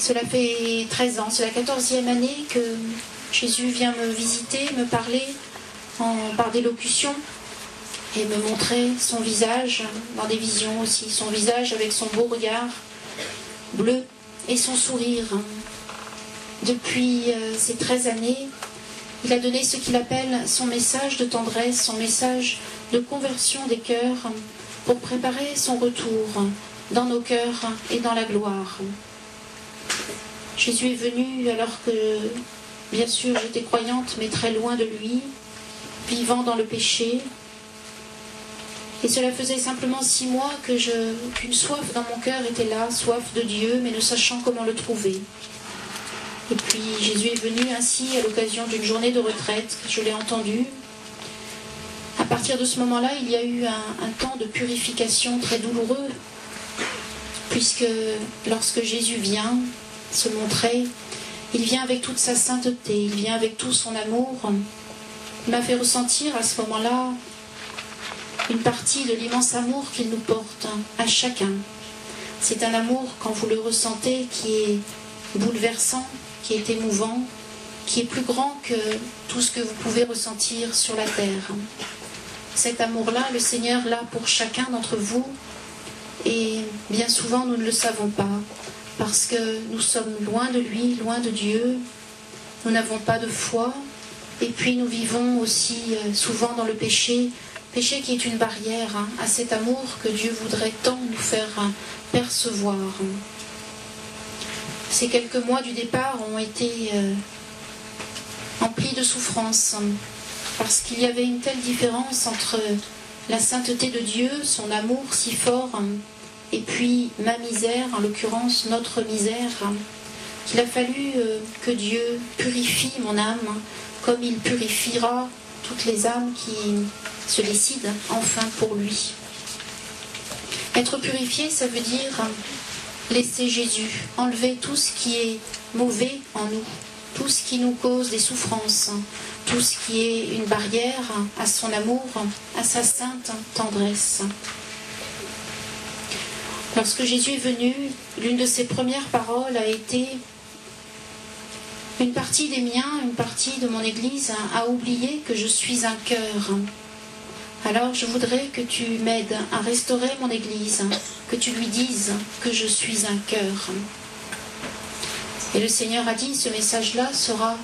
Cela fait 13 ans, c'est la 14e année que Jésus vient me visiter, me parler par des locutions et me montrer son visage, dans des visions aussi, son visage avec son beau regard bleu et son sourire. Depuis ces 13 années, il a donné ce qu'il appelle son message de tendresse, son message de conversion des cœurs pour préparer son retour dans nos cœurs et dans la gloire. Jésus est venu alors que, bien sûr, j'étais croyante, mais très loin de lui, vivant dans le péché. Et cela faisait simplement 6 mois qu'une soif dans mon cœur était là, soif de Dieu, mais ne sachant comment le trouver. Et puis Jésus est venu ainsi à l'occasion d'une journée de retraite, je l'ai entendu. À partir de ce moment-là, il y a eu un temps de purification très douloureux, puisque lorsque Jésus vient se montrer, il vient avec toute sa sainteté, il vient avec tout son amour. Il m'a fait ressentir à ce moment-là une partie de l'immense amour qu'il nous porte à chacun. C'est un amour, quand vous le ressentez, qui est bouleversant, qui est émouvant, qui est plus grand que tout ce que vous pouvez ressentir sur la terre. Cet amour-là, le Seigneur l'a pour chacun d'entre vous, et bien souvent nous ne le savons pas, parce que nous sommes loin de lui, loin de Dieu, nous n'avons pas de foi, et puis nous vivons aussi souvent dans le péché, péché qui est une barrière à cet amour que Dieu voudrait tant nous faire percevoir. Ces quelques mois du départ ont été emplis de souffrance, parce qu'il y avait une telle différence entre la sainteté de Dieu, son amour si fort, et puis ma misère, en l'occurrence notre misère, qu'il a fallu que Dieu purifie mon âme, comme il purifiera toutes les âmes qui se décident enfin pour lui. Être purifié, ça veut dire laisser Jésus, enlever tout ce qui est mauvais en nous, tout ce qui nous cause des souffrances, tout ce qui est une barrière à son amour, à sa sainte tendresse. Lorsque Jésus est venu, l'une de ses premières paroles a été: une partie des miens, une partie de mon Église a oublié que je suis un cœur. Alors je voudrais que tu m'aides à restaurer mon Église, que tu lui dises que je suis un cœur. Et le Seigneur a dit, ce message-là sera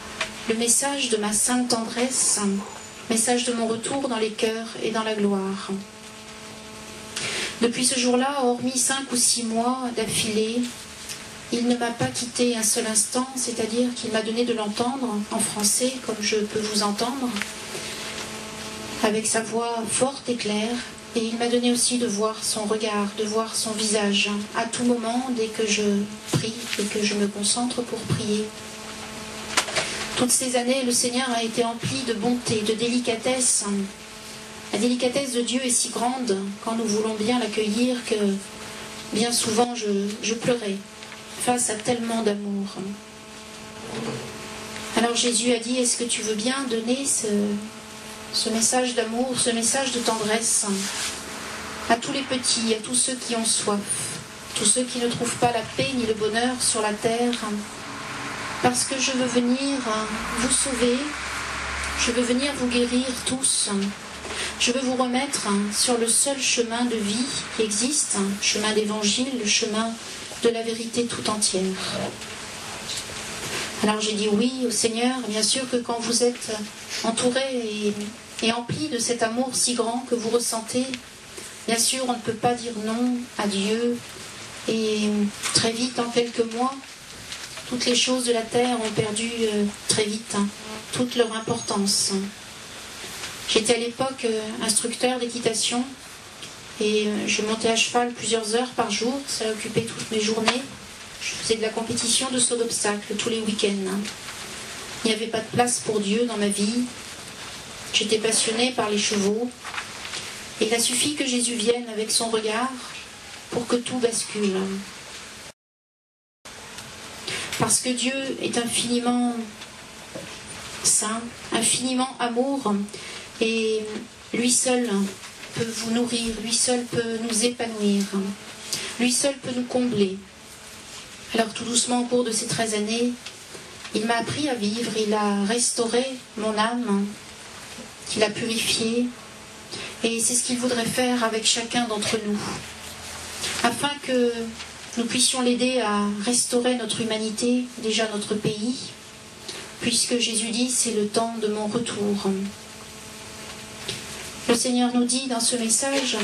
le message de ma sainte tendresse, message de mon retour dans les cœurs et dans la gloire. Depuis ce jour-là, hormis 5 ou 6 mois d'affilée, il ne m'a pas quitté un seul instant, c'est-à-dire qu'il m'a donné de l'entendre en français, comme je peux vous entendre, avec sa voix forte et claire, et il m'a donné aussi de voir son regard, de voir son visage, à tout moment, dès que je prie et que je me concentre pour prier. Toutes ces années, le Seigneur a été empli de bonté, de délicatesse. La délicatesse de Dieu est si grande, quand nous voulons bien l'accueillir, que bien souvent je pleurais face à tellement d'amour. Alors Jésus a dit, est-ce que tu veux bien donner ce message d'amour, ce message de tendresse à tous les petits, à tous ceux qui ont soif, tous ceux qui ne trouvent pas la paix ni le bonheur sur la terre, parce que je veux venir vous sauver, je veux venir vous guérir tous, je veux vous remettre sur le seul chemin de vie qui existe, chemin d'évangile, le chemin de la vérité tout entière. Alors j'ai dit oui au Seigneur, bien sûr que quand vous êtes entouré et empli de cet amour si grand que vous ressentez, bien sûr on ne peut pas dire non à Dieu, et très vite, en quelques mois, toutes les choses de la terre ont perdu très vite toute leur importance. J'étais à l'époque instructeur d'équitation, et je montais à cheval plusieurs heures par jour, ça occupait toutes mes journées. Je faisais de la compétition de saut d'obstacles tous les week-ends. Il n'y avait pas de place pour Dieu dans ma vie. J'étais passionnée par les chevaux. Et il a suffi que Jésus vienne avec son regard pour que tout bascule. Parce que Dieu est infiniment saint, infiniment amour, et lui seul peut vous nourrir, lui seul peut nous épanouir, lui seul peut nous combler. Alors tout doucement, au cours de ces 13 années, il m'a appris à vivre, il a restauré mon âme, qu'il a purifiée, et c'est ce qu'il voudrait faire avec chacun d'entre nous, afin que nous puissions l'aider à restaurer notre humanité, déjà notre pays, puisque Jésus dit, c'est le temps de mon retour. Le Seigneur nous dit dans ce message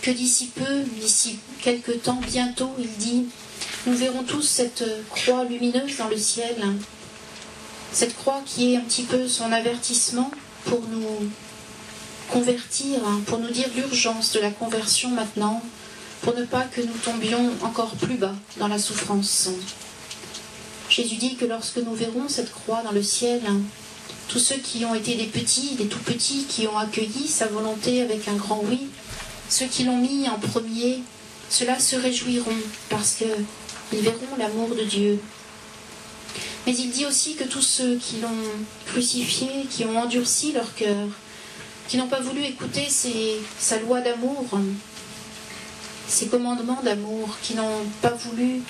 que d'ici peu, d'ici quelque temps, bientôt, il dit, nous verrons tous cette croix lumineuse dans le ciel, cette croix qui est un petit peu son avertissement pour nous convertir, pour nous dire l'urgence de la conversion maintenant, pour ne pas que nous tombions encore plus bas dans la souffrance. Jésus dit que lorsque nous verrons cette croix dans le ciel, tous ceux qui ont été des petits, des tout petits, qui ont accueilli sa volonté avec un grand oui, ceux qui l'ont mis en premier, ceux-là se réjouiront parce qu'ils verront l'amour de Dieu. Mais il dit aussi que tous ceux qui l'ont crucifié, qui ont endurci leur cœur, qui n'ont pas voulu écouter sa loi d'amour, ses commandements d'amour, qui n'ont pas voulu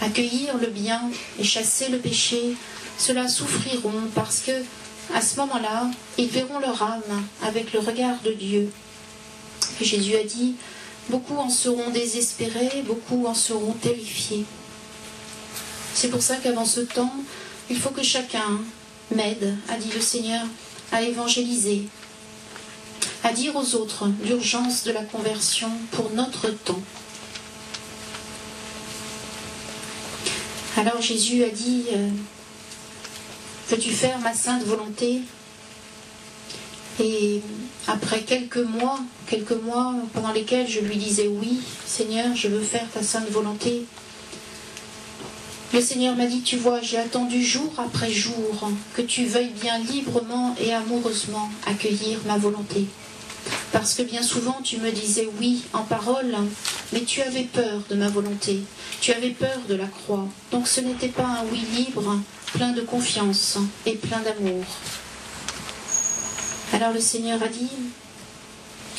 accueillir le bien et chasser le péché, ceux-là souffriront parce que, à ce moment-là, ils verront leur âme avec le regard de Dieu. Et Jésus a dit, beaucoup en seront désespérés, beaucoup en seront terrifiés. C'est pour ça qu'avant ce temps, il faut que chacun m'aide, a dit le Seigneur, à évangéliser, à dire aux autres l'urgence de la conversion pour notre temps. Alors Jésus a dit, veux-tu faire ma sainte volonté? Et après quelques mois pendant lesquels je lui disais oui, Seigneur, je veux faire ta sainte volonté, le Seigneur m'a dit, tu vois, j'ai attendu jour après jour que tu veuilles bien librement et amoureusement accueillir ma volonté. Parce que bien souvent tu me disais oui en parole, mais tu avais peur de ma volonté, tu avais peur de la croix. Donc ce n'était pas un oui libre, plein de confiance et plein d'amour. Alors le Seigneur a dit,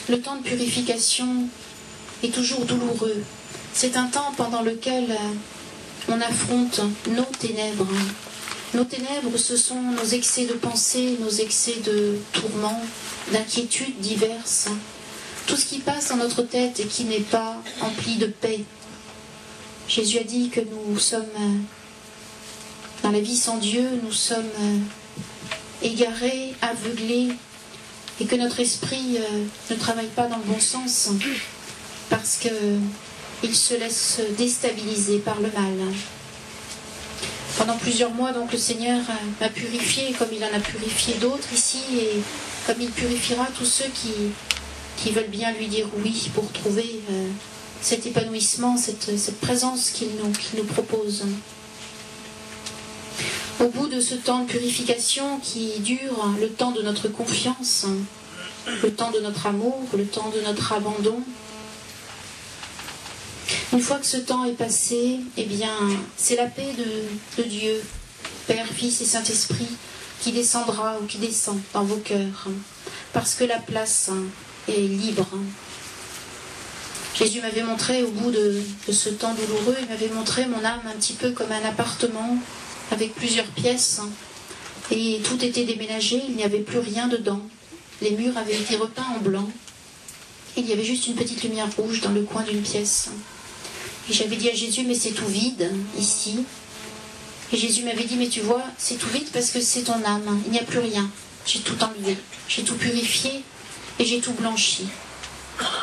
le temps de purification est toujours douloureux. C'est un temps pendant lequel on affronte nos ténèbres. Nos ténèbres, ce sont nos excès de pensée, nos excès de tourments, d'inquiétudes diverses. Tout ce qui passe dans notre tête et qui n'est pas empli de paix. Jésus a dit que nous sommes dans la vie sans Dieu, nous sommes égarés, aveuglés, et que notre esprit ne travaille pas dans le bon sens, parce qu'il se laisse déstabiliser par le mal. Pendant plusieurs mois, donc, le Seigneur m'a purifié comme il en a purifié d'autres ici, et comme il purifiera tous ceux qui veulent bien lui dire oui pour trouver cet épanouissement, cette présence qu'il nous propose. Au bout de ce temps de purification qui dure, le temps de notre confiance, le temps de notre amour, le temps de notre abandon, une fois que ce temps est passé, eh bien, c'est la paix de Dieu, Père, Fils et Saint-Esprit, qui descendra ou qui descend dans vos cœurs, parce que la place est libre. Jésus m'avait montré, au bout de ce temps douloureux, il m'avait montré mon âme un petit peu comme un appartement avec plusieurs pièces, et tout était déménagé, il n'y avait plus rien dedans. Les murs avaient été repeints en blanc, et il y avait juste une petite lumière rouge dans le coin d'une pièce. Et j'avais dit à Jésus, mais c'est tout vide ici. Et Jésus m'avait dit, mais tu vois, c'est tout vide parce que c'est ton âme, il n'y a plus rien. J'ai tout enlevé, j'ai tout purifié et j'ai tout blanchi.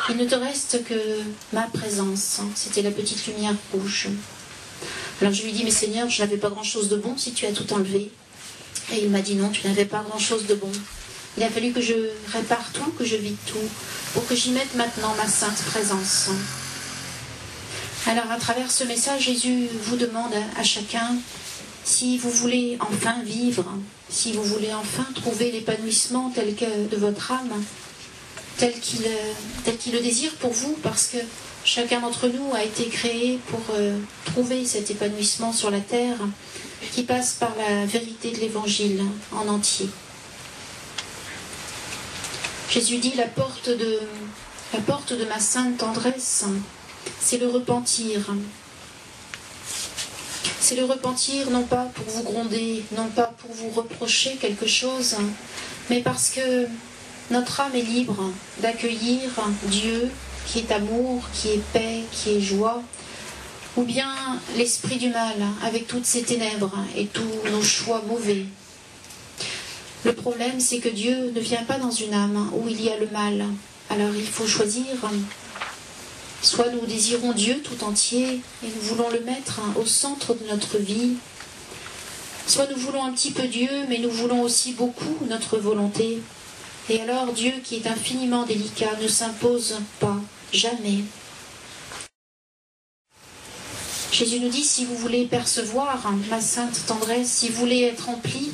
Il ne te reste que ma présence, c'était la petite lumière rouge. Alors je lui dis, mais Seigneur, je n'avais pas grand-chose de bon si tu as tout enlevé. Et il m'a dit, non, tu n'avais pas grand-chose de bon. Il a fallu que je répare tout, que je vide tout, pour que j'y mette maintenant ma sainte présence. Alors à travers ce message, Jésus vous demande à chacun, si vous voulez enfin vivre, si vous voulez enfin trouver l'épanouissement tel que de votre âme, tel qu'il le désire pour vous, parce que chacun d'entre nous a été créé pour trouver cet épanouissement sur la terre qui passe par la vérité de l'Évangile en entier. Jésus dit, la porte de ma sainte tendresse, c'est le repentir. C'est le repentir non pas pour vous gronder, non pas pour vous reprocher quelque chose, mais parce que notre âme est libre d'accueillir Dieu qui est amour, qui est paix, qui est joie, ou bien l'esprit du mal avec toutes ses ténèbres et tous nos choix mauvais. Le problème, c'est que Dieu ne vient pas dans une âme où il y a le mal. Alors il faut choisir. Soit nous désirons Dieu tout entier et nous voulons le mettre au centre de notre vie, soit nous voulons un petit peu Dieu, mais nous voulons aussi beaucoup notre volonté. Et alors Dieu, qui est infiniment délicat, ne s'impose pas, jamais. Jésus nous dit, si vous voulez percevoir ma sainte tendresse, si vous voulez être rempli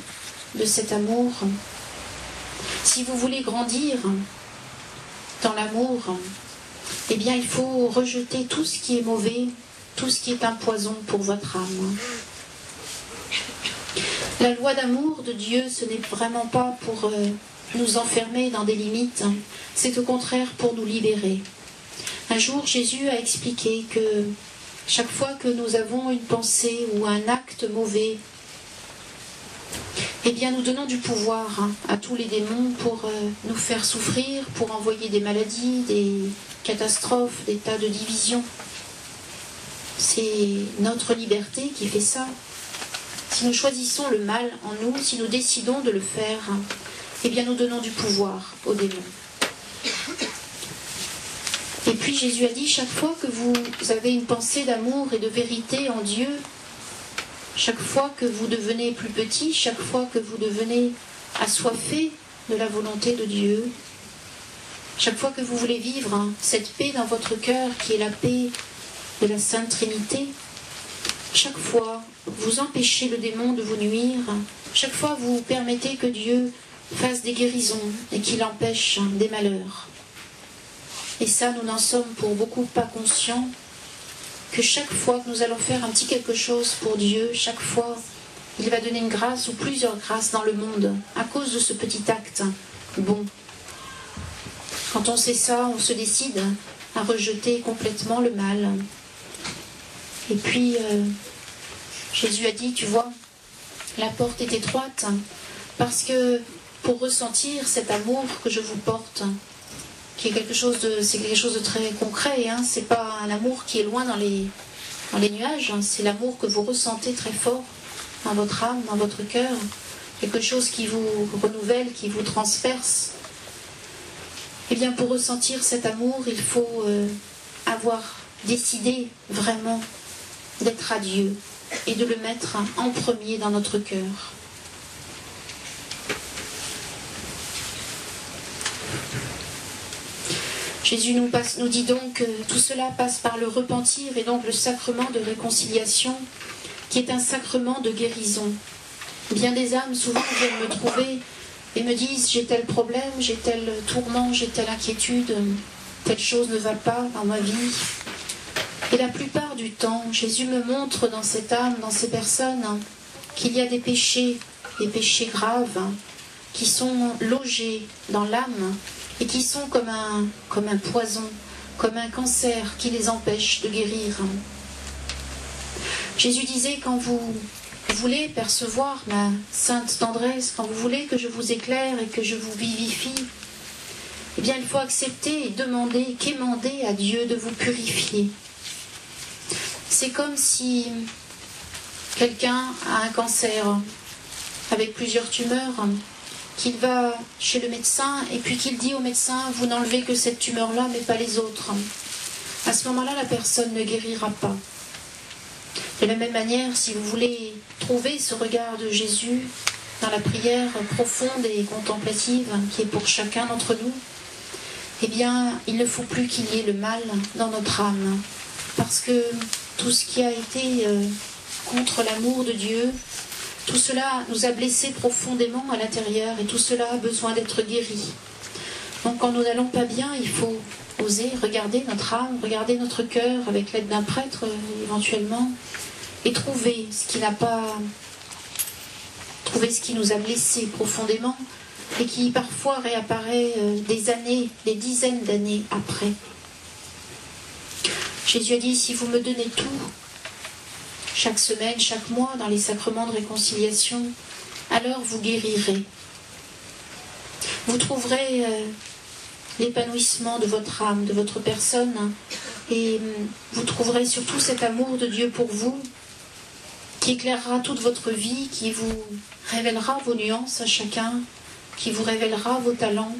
de cet amour, si vous voulez grandir dans l'amour, eh bien il faut rejeter tout ce qui est mauvais, tout ce qui est un poison pour votre âme. La loi d'amour de Dieu, ce n'est vraiment pas pour nous enfermer dans des limites, c'est au contraire pour nous libérer. Un jour, Jésus a expliqué que chaque fois que nous avons une pensée ou un acte mauvais, eh bien nous donnons du pouvoir à tous les démons pour nous faire souffrir, pour envoyer des maladies, des catastrophes, des tas de divisions. C'est notre liberté qui fait ça. Si nous choisissons le mal en nous, si nous décidons de le faire, eh bien nous donnons du pouvoir aux démons. Et puis Jésus a dit, chaque fois que vous avez une pensée d'amour et de vérité en Dieu, chaque fois que vous devenez plus petit, chaque fois que vous devenez assoiffé de la volonté de Dieu, chaque fois que vous voulez vivre cette paix dans votre cœur qui est la paix de la Sainte Trinité, chaque fois vous empêchez le démon de vous nuire, chaque fois vous permettez que Dieu fasse des guérisons et qu'il empêche des malheurs. Et ça, nous n'en sommes pour beaucoup pas conscients, que chaque fois que nous allons faire un petit quelque chose pour Dieu, chaque fois, il va donner une grâce ou plusieurs grâces dans le monde, à cause de ce petit acte bon. Quand on sait ça, on se décide à rejeter complètement le mal. Et puis, Jésus a dit, tu vois, la porte est étroite, parce que pour ressentir cet amour que je vous porte, qui est quelque chose de très concret, hein. C'est pas un amour qui est loin dans les nuages, hein. C'est l'amour que vous ressentez très fort dans votre âme, dans votre cœur, quelque chose qui vous renouvelle, qui vous transperce. Eh bien, pour ressentir cet amour, il faut avoir décidé vraiment d'être à Dieu et de le mettre en premier dans notre cœur. Jésus nous dit donc que tout cela passe par le repentir et donc le sacrement de réconciliation qui est un sacrement de guérison. Bien des âmes souvent viennent me trouver et me disent j'ai tel problème, j'ai tel tourment, j'ai telle inquiétude, telle chose ne va pas dans ma vie. Et la plupart du temps, Jésus me montre dans cette âme, dans ces personnes, qu'il y a des péchés graves, qui sont logés dans l'âme et qui sont comme un poison, comme un cancer qui les empêche de guérir. Jésus disait, quand vous voulez percevoir ma sainte tendresse, quand vous voulez que je vous éclaire et que je vous vivifie, eh bien il faut accepter et demander, quémander à Dieu de vous purifier. C'est comme si quelqu'un a un cancer avec plusieurs tumeurs, qu'il va chez le médecin et puis qu'il dit au médecin vous n'enlevez que cette tumeur-là mais pas les autres. À ce moment-là, la personne ne guérira pas. De la même manière, si vous voulez trouver ce regard de Jésus dans la prière profonde et contemplative qui est pour chacun d'entre nous, eh bien, il ne faut plus qu'il y ait le mal dans notre âme. Parce que tout ce qui a été contre l'amour de Dieu, tout cela nous a blessés profondément à l'intérieur et tout cela a besoin d'être guéri. Donc quand nous n'allons pas bien, il faut oser regarder notre âme, regarder notre cœur avec l'aide d'un prêtre éventuellement et trouver ce qui n'a pas... trouver ce qui nous a blessés profondément et qui parfois réapparaît des années, des dizaines d'années après. Jésus a dit, si vous me donnez tout, chaque semaine, chaque mois, dans les sacrements de réconciliation, alors vous guérirez. Vous trouverez l'épanouissement de votre âme, de votre personne, et vous trouverez surtout cet amour de Dieu pour vous, qui éclairera toute votre vie, qui vous révélera vos nuances à chacun, qui vous révélera vos talents,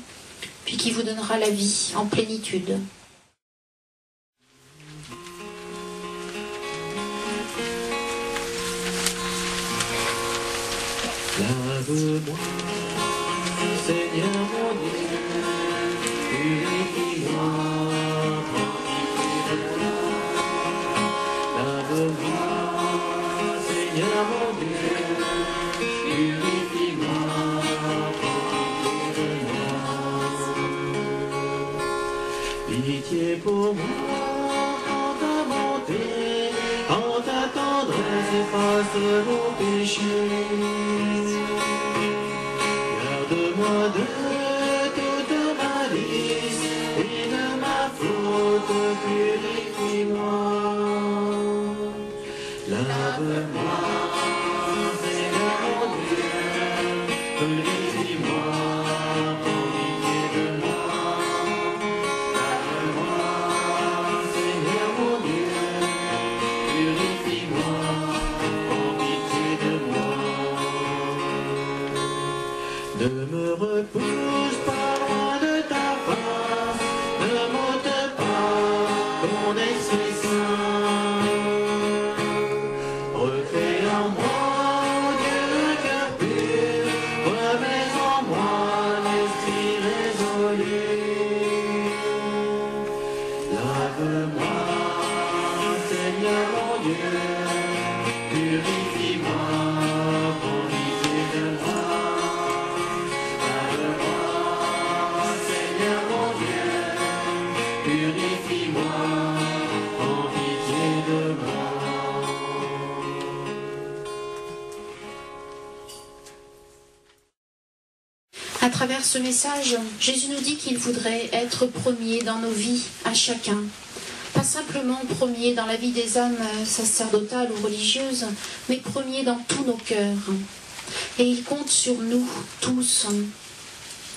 puis qui vous donnera la vie en plénitude. Lave-moi, Seigneur mon Dieu, purifie-moi, lave-moi, Seigneur mon Dieu, purifie-moi, pitié pour moi, en ta bonté, en ta tendresse, efface mon péché. Garde-moi de toute malice et de ma faute, purifie-moi. Lave-moi, Seigneur mon Dieu, purifie-moi, prends pitié de moi. Lave-moi, Seigneur mon Dieu, purifie-moi, prends pitié de moi. Ne me repousse pas loin de ta face, ne m'ôte pas ton esprit saint. Refais en moi, Dieu, un cœur pur, remets en moi l'esprit résolu. Lave-moi, Seigneur mon Dieu, purifie-moi, prends pitié de moi. Seigneur mon Dieu, purifie-moi, prends pitié de moi. À travers ce message, Jésus nous dit qu'il voudrait être premier dans nos vies, à chacun. Pas simplement premier dans la vie des âmes sacerdotales ou religieuses, mais premier dans tous nos cœurs. Et il compte sur nous tous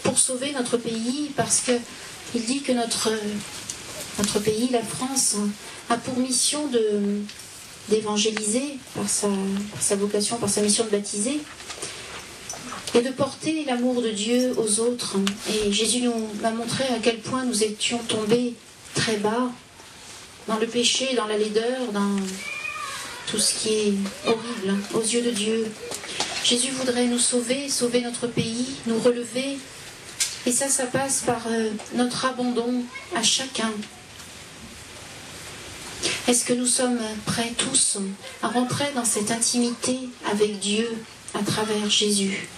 pour sauver notre pays, parce qu'il dit que notre pays, la France, a pour mission d'évangéliser par sa vocation, par sa mission de baptiser, et de porter l'amour de Dieu aux autres. Et Jésus nous a montré à quel point nous étions tombés très bas, dans le péché, dans la laideur, dans tout ce qui est horrible aux yeux de Dieu. Jésus voudrait nous sauver, sauver notre pays, nous relever. Et ça passe par notre abandon à chacun. Est-ce que nous sommes prêts tous à rentrer dans cette intimité avec Dieu à travers Jésus?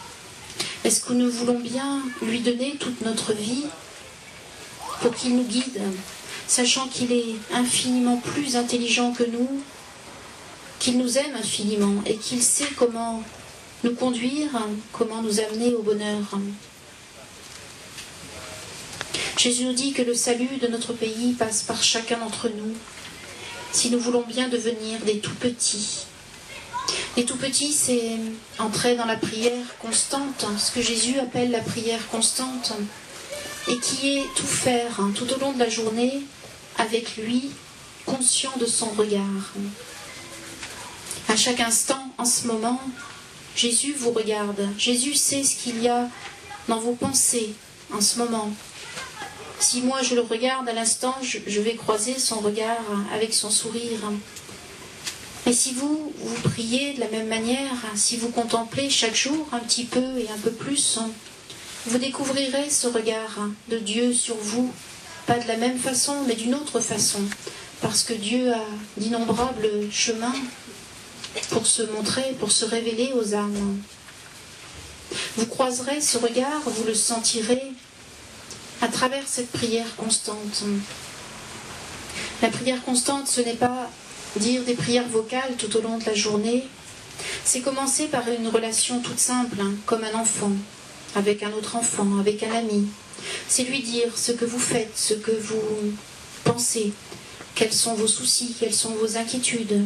Est-ce que nous voulons bien lui donner toute notre vie pour qu'il nous guide, sachant qu'il est infiniment plus intelligent que nous, qu'il nous aime infiniment et qu'il sait comment nous conduire, comment nous amener au bonheur? Jésus nous dit que le salut de notre pays passe par chacun d'entre nous, si nous voulons bien devenir des tout-petits. Les tout-petits, c'est entrer dans la prière constante, ce que Jésus appelle la prière constante, et qui est tout faire tout au long de la journée avec lui, conscient de son regard. À chaque instant, en ce moment, Jésus vous regarde. Jésus sait ce qu'il y a dans vos pensées en ce moment. Si moi je le regarde à l'instant, je vais croiser son regard avec son sourire. Et si vous priez de la même manière, si vous contemplez chaque jour un petit peu et un peu plus, vous découvrirez ce regard de Dieu sur vous, pas de la même façon, mais d'une autre façon, parce que Dieu a d'innombrables chemins pour se montrer, pour se révéler aux âmes. Vous croiserez ce regard, vous le sentirez à travers cette prière constante. La prière constante, ce n'est pas dire des prières vocales tout au long de la journée, c'est commencer par une relation toute simple, comme un enfant, avec un autre enfant, avec un ami. C'est lui dire ce que vous faites, ce que vous pensez, quels sont vos soucis, quelles sont vos inquiétudes.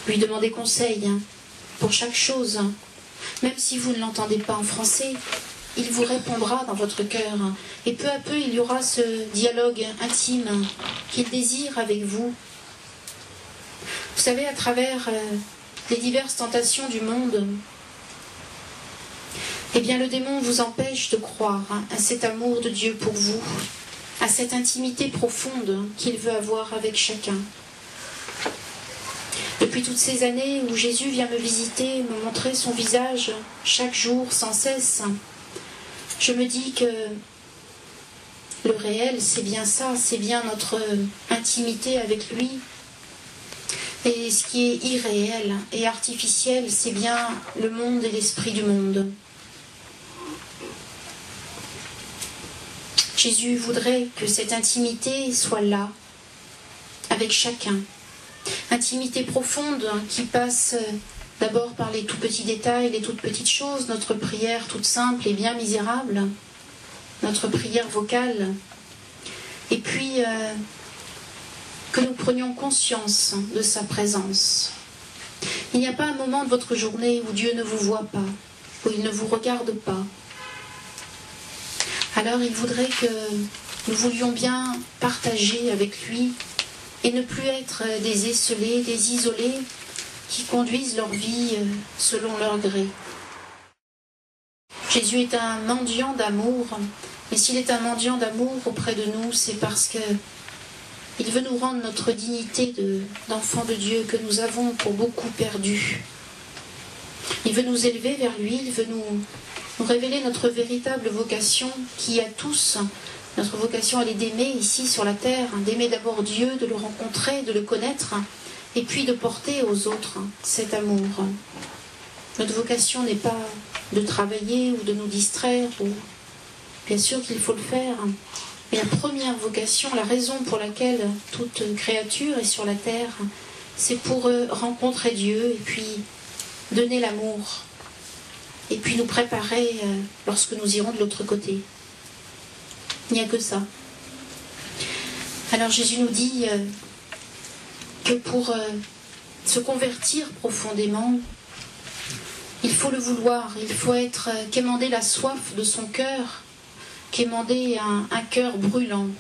Lui demandez conseil pour chaque chose. Même si vous ne l'entendez pas en français, il vous répondra dans votre cœur. Et peu à peu, il y aura ce dialogue intime qu'il désire avec vous. Vous savez, à travers les diverses tentations du monde, eh bien, le démon vous empêche de croire à cet amour de Dieu pour vous, à cette intimité profonde qu'il veut avoir avec chacun. Depuis toutes ces années où Jésus vient me visiter, me montrer son visage chaque jour, sans cesse, je me dis que le réel, c'est bien ça, c'est bien notre intimité avec lui. Et ce qui est irréel et artificiel, c'est bien le monde et l'esprit du monde. Jésus voudrait que cette intimité soit là, avec chacun. Intimité profonde qui passe d'abord par les tout petits détails, les toutes petites choses, notre prière toute simple et bien misérable, notre prière vocale, et puis que nous prenions conscience de sa présence. Il n'y a pas un moment de votre journée où Dieu ne vous voit pas, où il ne vous regarde pas. Alors il voudrait que nous voulions bien partager avec lui et ne plus être des esselés, des isolés qui conduisent leur vie selon leur gré. Jésus est un mendiant d'amour, mais s'il est un mendiant d'amour auprès de nous, c'est parce que il veut nous rendre notre dignité d'enfant de Dieu que nous avons pour beaucoup perdue. Il veut nous élever vers lui, il veut nous révéler notre véritable vocation qui a tous. Notre vocation, elle est d'aimer ici sur la terre, d'aimer d'abord Dieu, de le rencontrer, de le connaître, et puis de porter aux autres cet amour. Notre vocation n'est pas de travailler ou de nous distraire, ou bien sûr qu'il faut le faire, mais la première vocation, la raison pour laquelle toute créature est sur la terre, c'est pour rencontrer Dieu et puis donner l'amour, et puis nous préparer lorsque nous irons de l'autre côté. Il n'y a que ça. Alors Jésus nous dit que pour se convertir profondément, il faut le vouloir, il faut être quémander la soif de son cœur, quémander un cœur brûlant. Vous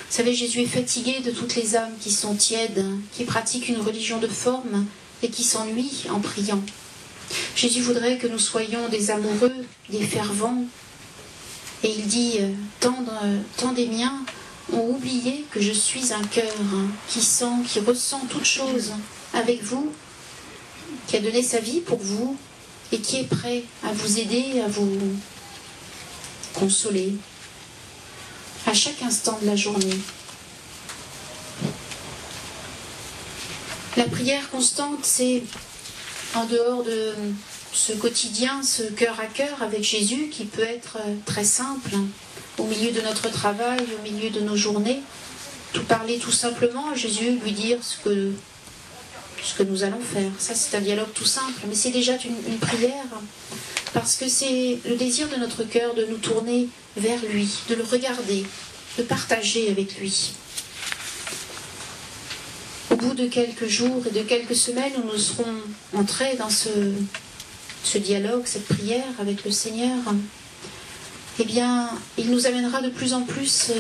savez, Jésus est fatigué de toutes les âmes qui sont tièdes, qui pratiquent une religion de forme et qui s'ennuient en priant. Jésus voudrait que nous soyons des amoureux, des fervents. Et il dit, tant des miens ont oublié que je suis un cœur qui sent, qui ressent toutes choses avec vous, qui a donné sa vie pour vous et qui est prêt à vous aider, à vous consoler à chaque instant de la journée. La prière constante, c'est en dehors de ce quotidien, ce cœur à cœur avec Jésus qui peut être très simple, au milieu de notre travail, au milieu de nos journées, tout parler tout simplement à Jésus, lui dire ce que nous allons faire. Ça, c'est un dialogue tout simple, mais c'est déjà une prière, parce que c'est le désir de notre cœur de nous tourner vers lui, de le regarder, de partager avec lui. Au bout de quelques jours et de quelques semaines où nous serons entrés dans ce dialogue, cette prière avec le Seigneur, eh bien, il nous amènera de plus en plus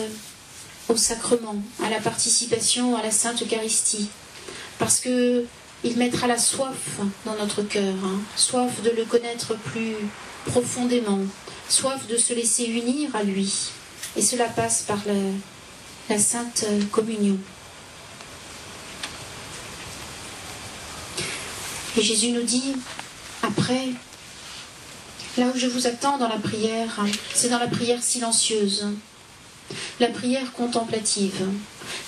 au sacrement, à la participation à la Sainte Eucharistie, parce que il mettra la soif dans notre cœur, soif de le connaître plus profondément, soif de se laisser unir à lui, et cela passe par la Sainte Communion. Et Jésus nous dit, après, là où je vous attends dans la prière, c'est dans la prière silencieuse, la prière contemplative.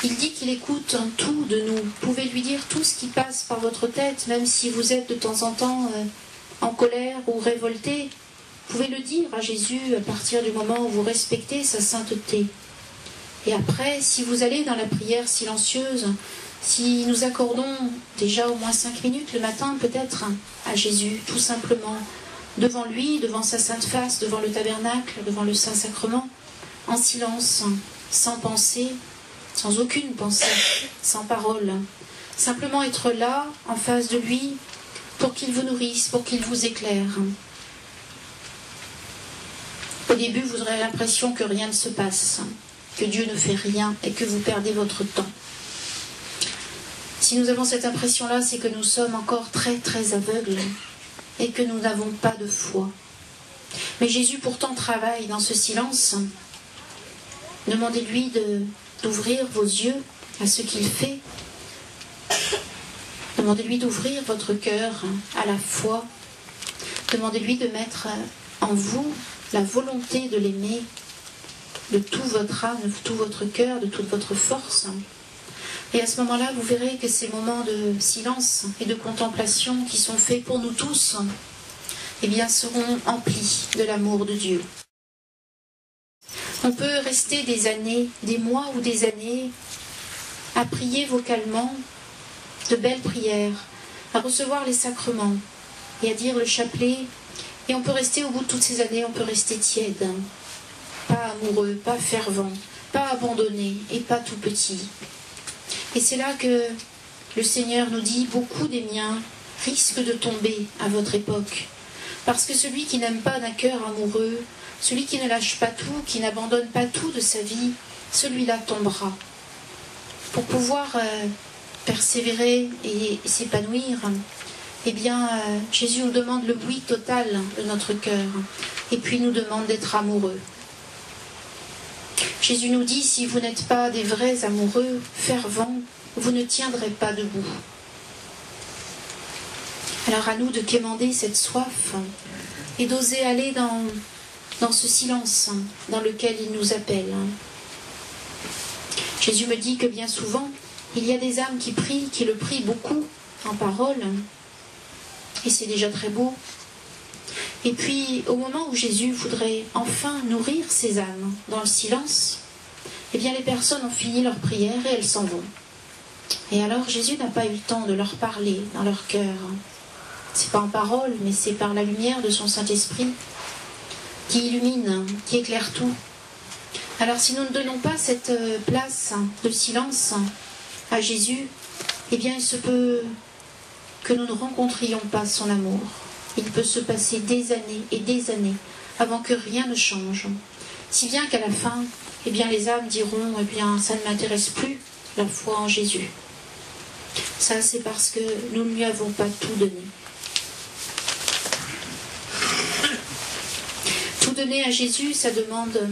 Il dit qu'il écoute tout de nous. Vous pouvez lui dire tout ce qui passe par votre tête, même si vous êtes de temps en temps en colère ou révolté. Vous pouvez le dire à Jésus à partir du moment où vous respectez sa sainteté. Et après, si vous allez dans la prière silencieuse, si nous accordons déjà au moins 5 minutes le matin peut-être à Jésus, tout simplement, devant lui, devant sa sainte face, devant le tabernacle, devant le Saint-Sacrement, en silence, sans pensée, sans aucune pensée, sans parole, Simplement être là, en face de lui, pour qu'il vous nourrisse, pour qu'il vous éclaire. Au début, vous aurez l'impression que rien ne se passe, que Dieu ne fait rien et que vous perdez votre temps. Si nous avons cette impression-là, c'est que nous sommes encore très très aveugles et que nous n'avons pas de foi. Mais Jésus pourtant travaille dans ce silence. Demandez-lui d'ouvrir vos yeux à ce qu'il fait. Demandez-lui d'ouvrir votre cœur à la foi. Demandez-lui de mettre en vous la volonté de l'aimer de toute votre âme, de tout votre cœur, de toute votre force. Et à ce moment-là, vous verrez que ces moments de silence et de contemplation qui sont faits pour nous tous, eh bien, seront emplis de l'amour de Dieu. On peut rester des années, des mois ou des années à prier vocalement de belles prières, à recevoir les sacrements et à dire le chapelet. Et on peut rester, au bout de toutes ces années, on peut rester tiède, pas amoureux, pas fervent, pas abandonné et pas tout petit. Et c'est là que le Seigneur nous dit, beaucoup des miens risquent de tomber à votre époque. Parce que celui qui n'aime pas d'un cœur amoureux, celui qui ne lâche pas tout, qui n'abandonne pas tout de sa vie, celui-là tombera. Pour pouvoir persévérer et s'épanouir, eh bien, Jésus nous demande le oui total de notre cœur, et puis nous demande d'être amoureux. Jésus nous dit, si vous n'êtes pas des vrais amoureux, fervents, vous ne tiendrez pas debout. Alors à nous de quémander cette soif et d'oser aller dans ce silence dans lequel il nous appelle. Jésus me dit que bien souvent, il y a des âmes qui prient, qui le prient beaucoup en parole, et c'est déjà très beau. Et puis, au moment où Jésus voudrait enfin nourrir ces âmes dans le silence, eh bien les personnes ont fini leur prière et elles s'en vont. Et alors Jésus n'a pas eu le temps de leur parler dans leur cœur. C'est pas en parole, mais c'est par la lumière de son Saint-Esprit qui illumine, qui éclaire tout. Alors si nous ne donnons pas cette place de silence à Jésus, eh bien il se peut que nous ne rencontrions pas son amour. Il peut se passer des années et des années avant que rien ne change. Si bien qu'à la fin, eh bien les âmes diront, eh bien ça ne m'intéresse plus, la foi en Jésus. Ça c'est parce que nous ne lui avons pas tout donné. Tout donner à Jésus, ça demande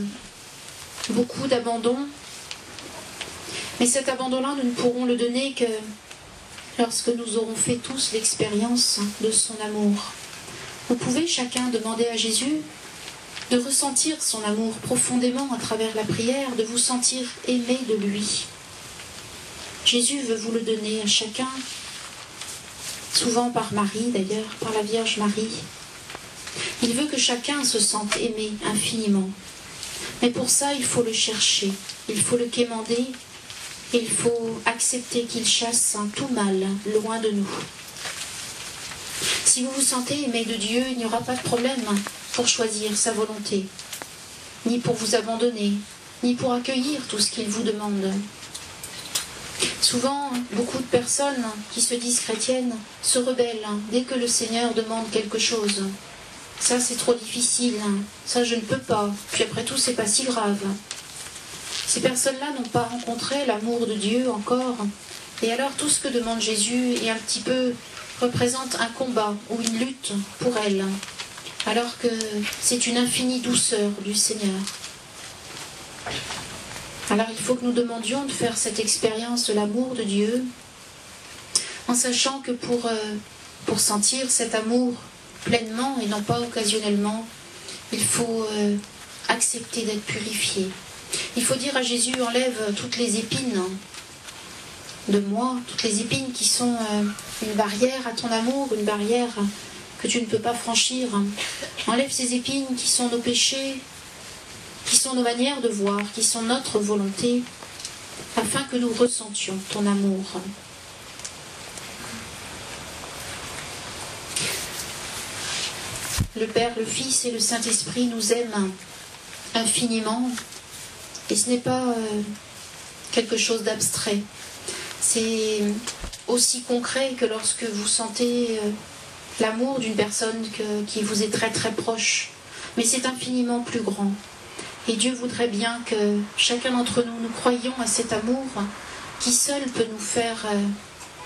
beaucoup d'abandon. Mais cet abandon-là, nous ne pourrons le donner que lorsque nous aurons fait tous l'expérience de son amour. Vous pouvez chacun demander à Jésus de ressentir son amour profondément à travers la prière, de vous sentir aimé de lui. Jésus veut vous le donner à chacun, souvent par Marie d'ailleurs, par la Vierge Marie. Il veut que chacun se sente aimé infiniment. Mais pour ça, il faut le chercher, il faut le quémander, et il faut accepter qu'il chasse tout mal loin de nous. Si vous vous sentez aimé de Dieu, il n'y aura pas de problème pour choisir sa volonté, ni pour vous abandonner, ni pour accueillir tout ce qu'il vous demande. Souvent, beaucoup de personnes qui se disent chrétiennes se rebellent dès que le Seigneur demande quelque chose. Ça, c'est trop difficile, ça, je ne peux pas, puis après tout, c'est pas si grave. Ces personnes-là n'ont pas rencontré l'amour de Dieu encore, et alors tout ce que demande Jésus est un petit peu représente un combat ou une lutte pour elles, alors que c'est une infinie douceur du Seigneur. Alors il faut que nous demandions de faire cette expérience de l'amour de Dieu, en sachant que pour sentir cet amour pleinement et non pas occasionnellement, il faut accepter d'être purifié. Il faut dire à Jésus, enlève toutes les épines de moi, toutes les épines qui sont une barrière à ton amour, une barrière que tu ne peux pas franchir. Enlève ces épines qui sont nos péchés, qui sont nos manières de voir, qui sont notre volonté, afin que nous ressentions ton amour. Le Père, le Fils et le Saint-Esprit nous aiment infiniment, et ce n'est pas quelque chose d'abstrait. C'est aussi concret que lorsque vous sentez l'amour d'une personne qui vous est très très proche, mais c'est infiniment plus grand. Et Dieu voudrait bien que chacun d'entre nous, nous croyions à cet amour qui seul peut nous faire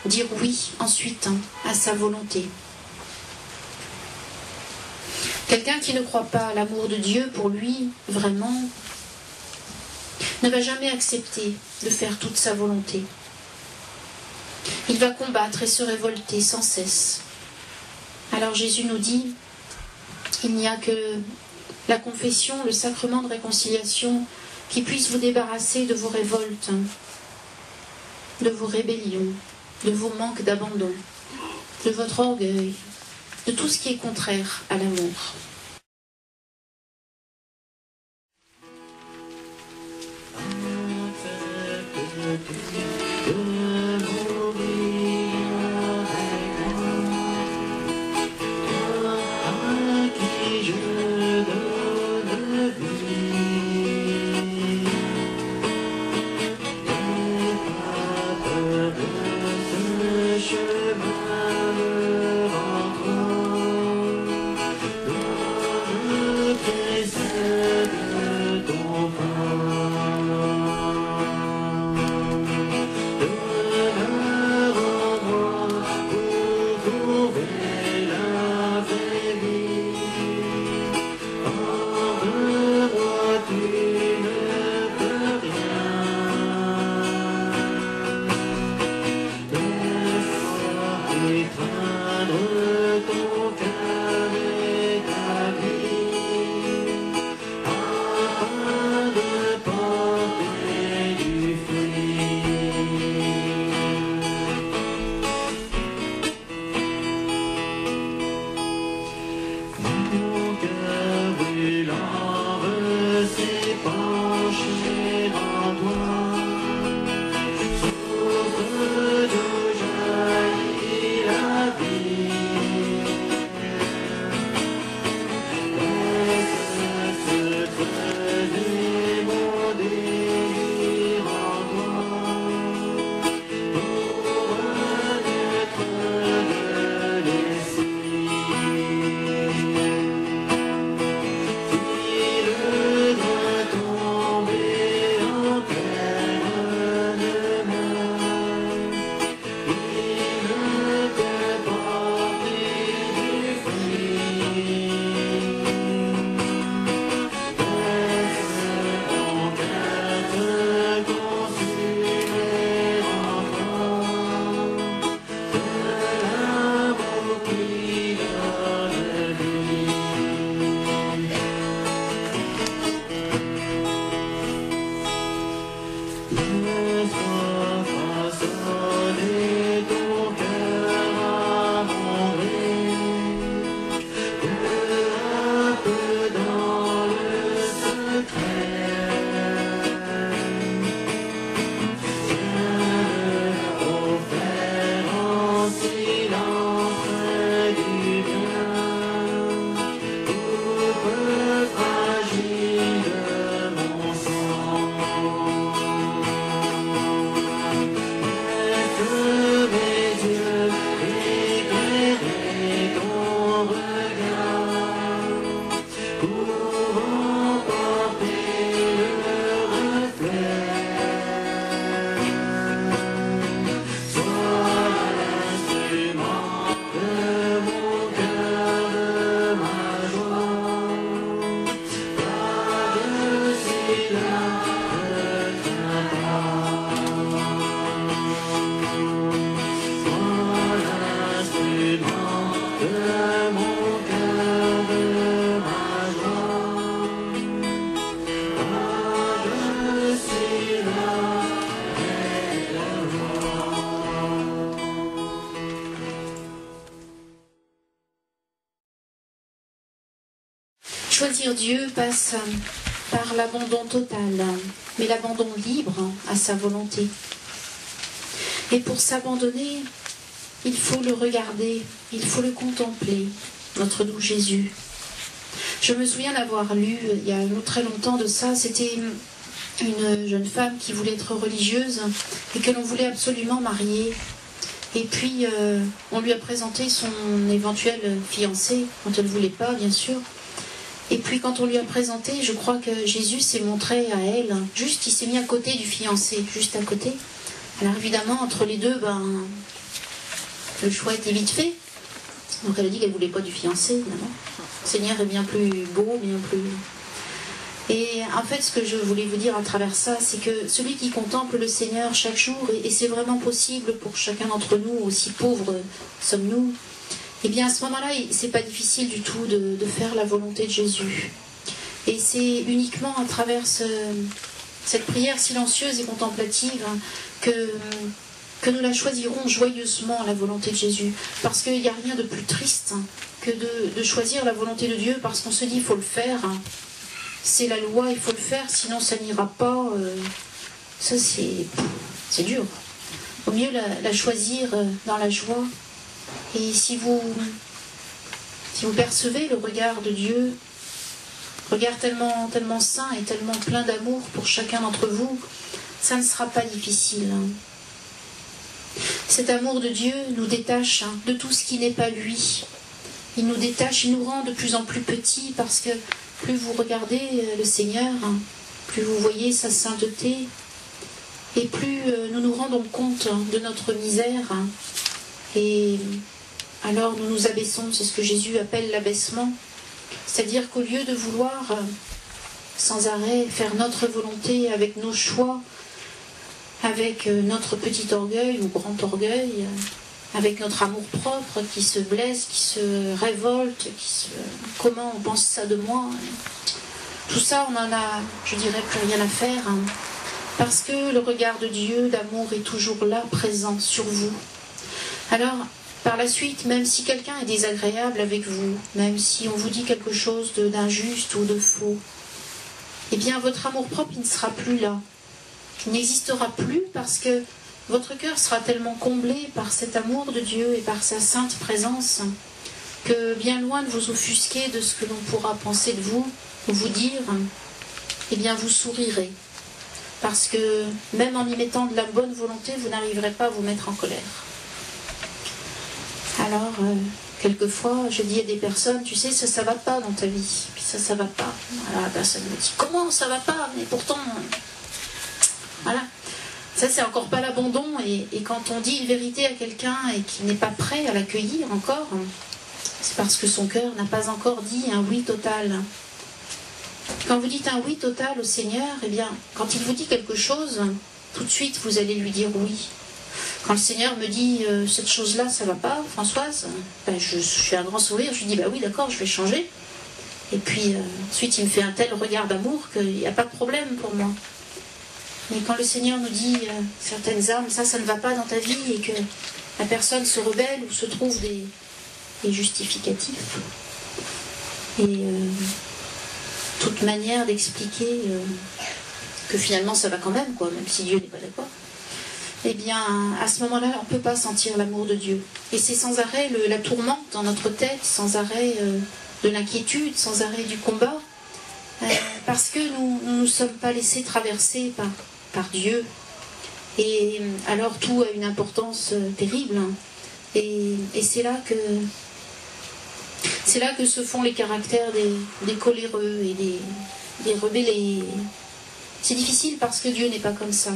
dire oui ensuite à sa volonté. Quelqu'un qui ne croit pas à l'amour de Dieu, pour lui, vraiment, ne va jamais accepter de faire toute sa volonté. Il va combattre et se révolter sans cesse. Alors Jésus nous dit, il n'y a que la confession, le sacrement de réconciliation qui puisse vous débarrasser de vos révoltes, de vos rébellions, de vos manques d'abandon, de votre orgueil, de tout ce qui est contraire à l'amour. Choisir Dieu passe par l'abandon total, mais l'abandon libre à sa volonté. Et pour s'abandonner, il faut le regarder, il faut le contempler, notre doux Jésus. Je me souviens l'avoir lu il y a très longtemps de ça. C'était une jeune femme qui voulait être religieuse et que l'on voulait absolument marier. Et puis, on lui a présenté son éventuel fiancé, quand elle ne voulait pas, bien sûr. Et puis, quand on lui a présenté, je crois que Jésus s'est montré à elle, juste, il s'est mis à côté du fiancé, juste à côté. Alors, évidemment, entre les deux, le choix était vite fait. Donc, elle a dit qu'elle ne voulait pas du fiancé, évidemment. Le Seigneur est bien plus beau, bien plus... Et en fait, ce que je voulais vous dire à travers ça, c'est que celui qui contemple le Seigneur chaque jour, et c'est vraiment possible pour chacun d'entre nous, aussi pauvres sommes-nous, eh bien à ce moment-là, c'est pas difficile du tout de faire la volonté de Jésus. Et c'est uniquement à travers cette prière silencieuse et contemplative que nous la choisirons joyeusement, la volonté de Jésus. Parce qu'il n'y a rien de plus triste que de choisir la volonté de Dieu, parce qu'on se dit il faut le faire. C'est la loi, il faut le faire, sinon ça n'ira pas. Ça, c'est dur. Au mieux la choisir dans la joie. Et si vous percevez le regard de Dieu, regard tellement, tellement saint et tellement plein d'amour pour chacun d'entre vous, ça ne sera pas difficile. Cet amour de Dieu nous détache de tout ce qui n'est pas lui. Il nous détache, il nous rend de plus en plus petits, parce que plus vous regardez le Seigneur, plus vous voyez sa sainteté, et plus nous nous rendons compte de notre misère. Et alors nous nous abaissons, c'est ce que Jésus appelle l'abaissement. C'est-à-dire qu'au lieu de vouloir sans arrêt faire notre volonté avec nos choix, avec notre petit orgueil ou grand orgueil, avec notre amour propre qui se blesse, qui se révolte, comment on pense ça de moi. Tout ça, on en a, je dirais, plus rien à faire, parce que le regard de Dieu, d'amour, est toujours là, présent sur vous. Alors, par la suite, même si quelqu'un est désagréable avec vous, même si on vous dit quelque chose d'injuste ou de faux, eh bien, votre amour propre, il ne sera plus là. Il n'existera plus, parce que votre cœur sera tellement comblé par cet amour de Dieu et par sa sainte présence que, bien loin de vous offusquer de ce que l'on pourra penser de vous ou vous dire, eh bien vous sourirez. Parce que même en y mettant de la bonne volonté, vous n'arriverez pas à vous mettre en colère. Alors, quelquefois, je dis à des personnes, tu sais, ça va pas dans ta vie, puis ça va pas. Alors la personne me dit, comment ça va pas? Mais pourtant, voilà. Ça, c'est encore pas l'abandon, et quand on dit une vérité à quelqu'un et qu'il n'est pas prêt à l'accueillir encore, c'est parce que son cœur n'a pas encore dit un oui total. Quand vous dites un oui total au Seigneur, eh bien, quand il vous dit quelque chose, tout de suite, vous allez lui dire oui. Quand le Seigneur me dit cette chose-là, ça va pas, Françoise, je fais un grand sourire, je lui dis bah oui, d'accord, je vais changer. Et puis ensuite, il me fait un tel regard d'amour qu'il n'y a pas de problème pour moi. Mais quand le Seigneur nous dit certaines âmes, ça ne va pas dans ta vie, et que la personne se rebelle ou se trouve des justificatifs, et toute manière d'expliquer que finalement ça va quand même, quoi, même si Dieu n'est pas d'accord, eh bien à ce moment-là, on ne peut pas sentir l'amour de Dieu. Et c'est sans arrêt la tourmente dans notre tête, sans arrêt de l'inquiétude, sans arrêt du combat, parce que nous ne nous sommes pas laissés traverser par Dieu. Et alors tout a une importance terrible. Et c'est là que se font les caractères des coléreux et des rebelles. C'est difficile parce que Dieu n'est pas comme ça.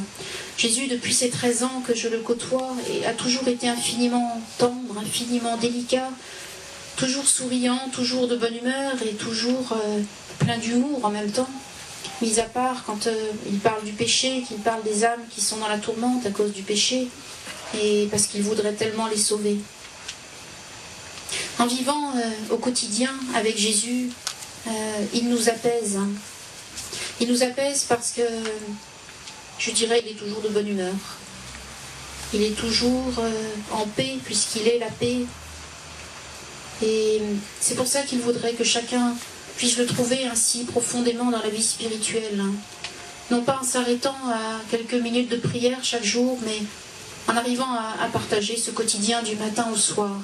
Jésus, depuis ses 13 ans que je le côtoie, a toujours été infiniment tendre, infiniment délicat, toujours souriant, toujours de bonne humeur et toujours plein d'humour en même temps. Mis à part quand il parle du péché, qu'il parle des âmes qui sont dans la tourmente à cause du péché, et parce qu'il voudrait tellement les sauver. En vivant au quotidien avec Jésus, il nous apaise. Il nous apaise parce que, je dirais, il est toujours de bonne humeur. Il est toujours en paix, puisqu'il est la paix. Et c'est pour ça qu'il voudrait que chacun puisse le trouver ainsi profondément dans la vie spirituelle. Non pas en s'arrêtant à quelques minutes de prière chaque jour, mais en arrivant à partager ce quotidien du matin au soir.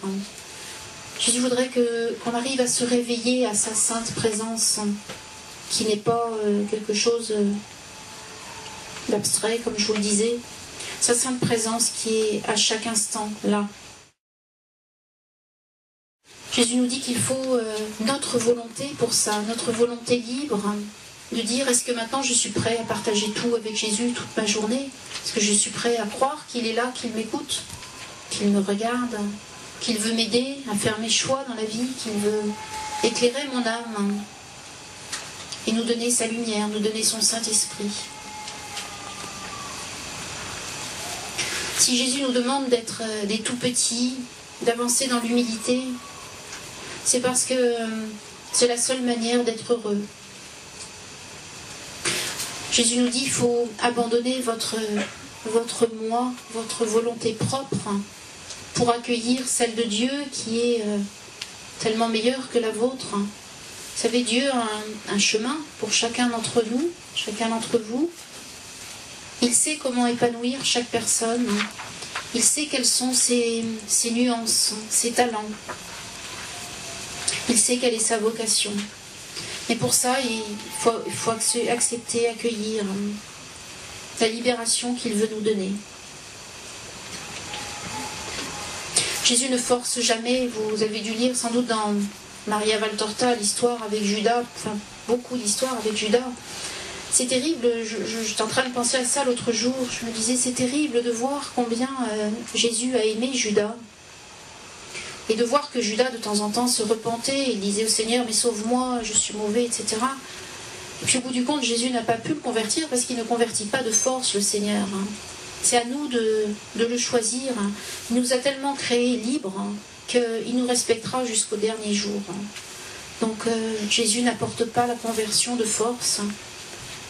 Jésus voudrait qu'on arrive à se réveiller à sa sainte présence, qui n'est pas quelque chose d'abstrait, comme je vous le disais, sa sainte présence qui est à chaque instant là. Jésus nous dit qu'il faut notre volonté pour ça, notre volonté libre, de dire est-ce que maintenant je suis prêt à partager tout avec Jésus toute ma journée? Est-ce que je suis prêt à croire qu'il est là, qu'il m'écoute, qu'il me regarde, qu'il veut m'aider à faire mes choix dans la vie, qu'il veut éclairer mon âme et nous donner sa lumière, nous donner son Saint-Esprit. Si Jésus nous demande d'être des tout-petits, d'avancer dans l'humilité, c'est parce que c'est la seule manière d'être heureux. Jésus nous dit qu'il faut abandonner votre moi, votre volonté propre pour accueillir celle de Dieu qui est tellement meilleure que la vôtre. Vous savez, Dieu a un chemin pour chacun d'entre nous, chacun d'entre vous. Il sait comment épanouir chaque personne. Il sait quelles sont ses nuances, ses talents. Il sait quelle est sa vocation. Et pour ça, il faut accepter, accueillir la libération qu'il veut nous donner. Jésus ne force jamais. Vous avez dû lire sans doute dans Maria Valtorta l'histoire avec Judas, enfin beaucoup d'histoires avec Judas. C'est terrible, j'étais en train de penser à ça l'autre jour, je me disais c'est terrible de voir combien Jésus a aimé Judas. Et de voir que Judas de temps en temps se repentait, il disait au Seigneur mais sauve-moi, je suis mauvais, etc. Et puis au bout du compte, Jésus n'a pas pu le convertir parce qu'il ne convertit pas de force le Seigneur. C'est à nous de le choisir. Il nous a tellement créés libres qu'il nous respectera jusqu'au dernier jour. Donc Jésus n'apporte pas la conversion de force.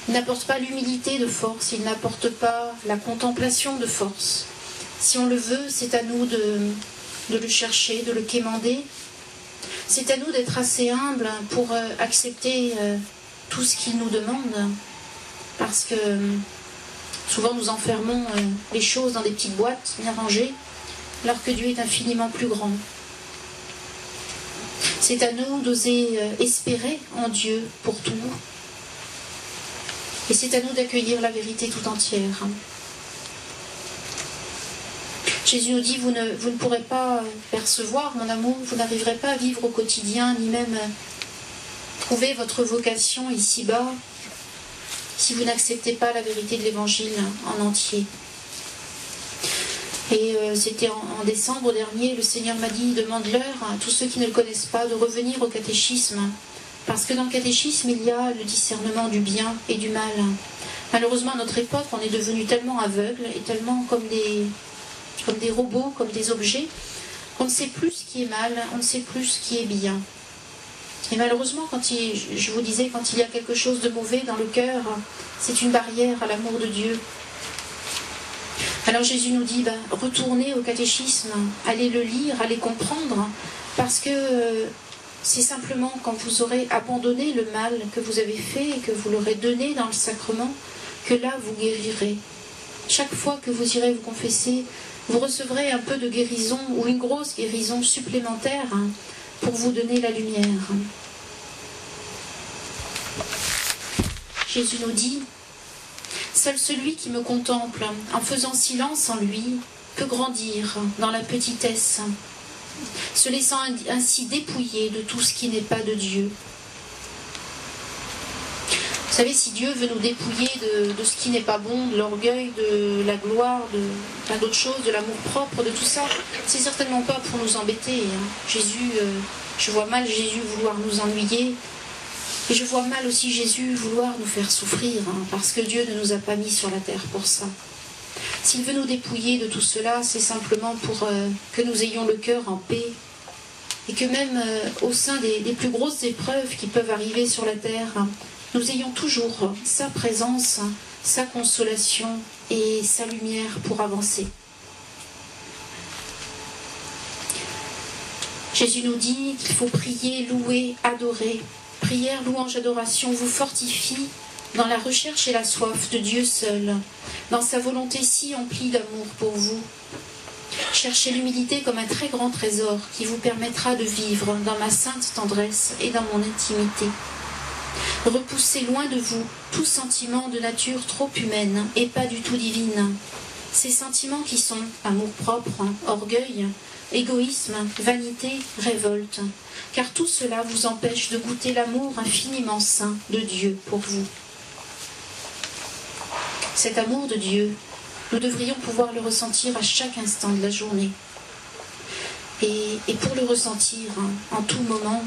Il n'apporte pas l'humilité de force, il n'apporte pas la contemplation de force. Si on le veut, c'est à nous de le chercher, de le quémander. C'est à nous d'être assez humbles pour accepter tout ce qu'il nous demande. Parce que souvent nous enfermons les choses dans des petites boîtes bien rangées, alors que Dieu est infiniment plus grand. C'est à nous d'oser espérer en Dieu pour tout. Et c'est à nous d'accueillir la vérité tout entière. Jésus nous dit, vous ne pourrez pas percevoir mon amour, vous n'arriverez pas à vivre au quotidien, ni même trouver votre vocation ici-bas, si vous n'acceptez pas la vérité de l'Évangile en entier. Et c'était en décembre dernier, le Seigneur m'a dit, demande-leur à tous ceux qui ne le connaissent pas de revenir au catéchisme. Parce que dans le catéchisme, il y a le discernement du bien et du mal. Malheureusement, à notre époque, on est devenu tellement aveugle et tellement comme des robots, comme des objets, qu'on ne sait plus ce qui est mal, on ne sait plus ce qui est bien. Et malheureusement, je vous disais, quand il y a quelque chose de mauvais dans le cœur, c'est une barrière à l'amour de Dieu. Alors Jésus nous dit, retournez au catéchisme, allez le lire, allez comprendre, parce que c'est simplement quand vous aurez abandonné le mal que vous avez fait et que vous l'aurez donné dans le sacrement, que là vous guérirez. Chaque fois que vous irez vous confesser, vous recevrez un peu de guérison ou une grosse guérison supplémentaire pour vous donner la lumière. Jésus nous dit, seul celui qui me contemple en faisant silence en lui peut grandir dans la petitesse, se laissant ainsi dépouiller de tout ce qui n'est pas de Dieu. Vous savez, si Dieu veut nous dépouiller de ce qui n'est pas bon, de l'orgueil, de la gloire, de plein d'autres choses, de l'amour propre, de tout ça, c'est certainement pas pour nous embêter. Jésus, je vois mal Jésus vouloir nous ennuyer, et je vois mal aussi Jésus vouloir nous faire souffrir, parce que Dieu ne nous a pas mis sur la terre pour ça. S'il veut nous dépouiller de tout cela, c'est simplement pour que nous ayons le cœur en paix, et que même au sein des plus grosses épreuves qui peuvent arriver sur la terre, nous ayons toujours sa présence, sa consolation et sa lumière pour avancer. Jésus nous dit qu'il faut prier, louer, adorer. Prière, louange, adoration vous fortifie dans la recherche et la soif de Dieu seul, dans sa volonté si emplie d'amour pour vous. Cherchez l'humilité comme un très grand trésor qui vous permettra de vivre dans ma sainte tendresse et dans mon intimité. Repoussez loin de vous tout sentiment de nature trop humaine et pas du tout divine. Ces sentiments qui sont amour-propre, orgueil, égoïsme, vanité, révolte, car tout cela vous empêche de goûter l'amour infiniment saint de Dieu pour vous. Cet amour de Dieu, nous devrions pouvoir le ressentir à chaque instant de la journée. Et pour le ressentir en tout moment,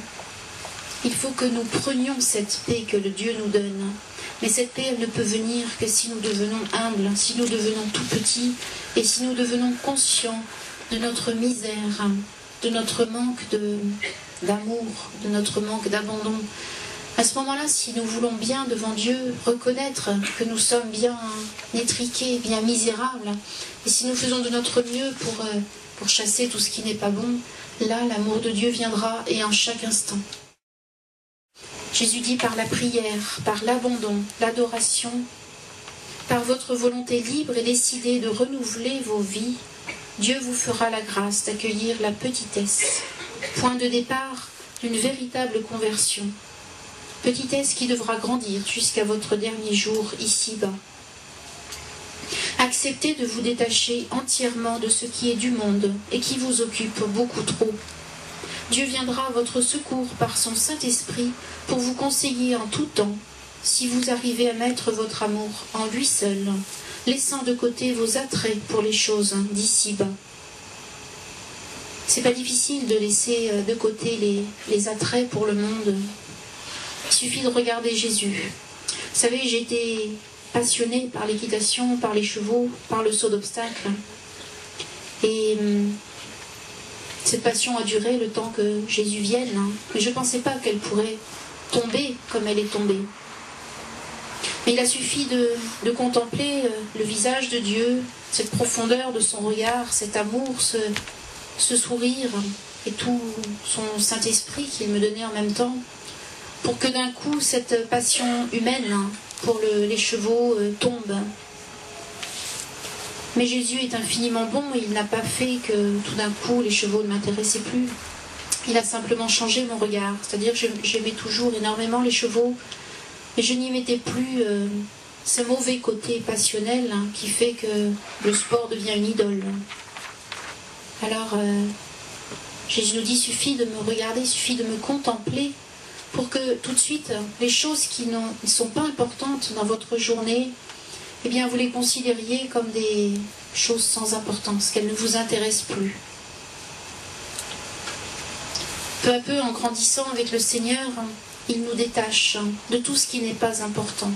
il faut que nous prenions cette paix que le Dieu nous donne. Mais cette paix, elle ne peut venir que si nous devenons humbles, si nous devenons tout petits et si nous devenons conscients de notre misère, de notre manque d'amour, de notre manque d'abandon. À ce moment-là, si nous voulons bien devant Dieu reconnaître que nous sommes bien étriqués, bien misérables, et si nous faisons de notre mieux pour chasser tout ce qui n'est pas bon, là, l'amour de Dieu viendra et en chaque instant. Jésus dit par la prière, par l'abandon, l'adoration, par votre volonté libre et décidée de renouveler vos vies, Dieu vous fera la grâce d'accueillir la petitesse, point de départ d'une véritable conversion. Petitesse qui devra grandir jusqu'à votre dernier jour ici-bas. Acceptez de vous détacher entièrement de ce qui est du monde et qui vous occupe beaucoup trop. Dieu viendra à votre secours par son Saint-Esprit pour vous conseiller en tout temps, si vous arrivez à mettre votre amour en lui seul, laissant de côté vos attraits pour les choses d'ici-bas. C'est pas difficile de laisser de côté les attraits pour le monde. Il suffit de regarder Jésus. Vous savez, j'ai été passionnée par l'équitation, par les chevaux, par le saut d'obstacles. Et cette passion a duré le temps que Jésus vienne. Mais je ne pensais pas qu'elle pourrait tomber comme elle est tombée. Mais il a suffi de contempler le visage de Dieu, cette profondeur de son regard, cet amour, ce sourire et tout son Saint-Esprit qu'il me donnait en même temps, pour que d'un coup cette passion humaine pour les chevaux tombe. Mais Jésus est infiniment bon, il n'a pas fait que tout d'un coup les chevaux ne m'intéressaient plus. Il a simplement changé mon regard, c'est-à-dire que j'aimais toujours énormément les chevaux, mais je n'y mettais plus ce mauvais côté passionnel qui fait que le sport devient une idole. Alors Jésus nous dit, il suffit de me regarder, il suffit de me contempler, pour que tout de suite, les choses qui ne sont pas importantes dans votre journée, eh bien, vous les considériez comme des choses sans importance, qu'elles ne vous intéressent plus. Peu à peu, en grandissant avec le Seigneur, il nous détache de tout ce qui n'est pas important.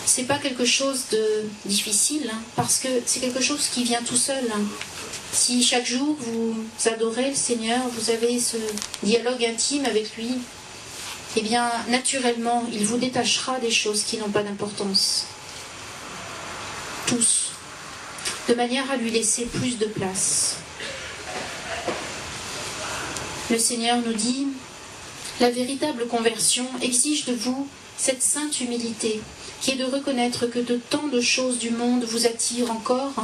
C'est pas quelque chose de difficile, parce que c'est quelque chose qui vient tout seul. Si chaque jour vous adorez le Seigneur, vous avez ce dialogue intime avec lui, eh bien, naturellement, il vous détachera des choses qui n'ont pas d'importance. Tous. De manière à lui laisser plus de place. Le Seigneur nous dit, la véritable conversion exige de vous cette sainte humilité, qui est de reconnaître que de tant de choses du monde vous attirent encore,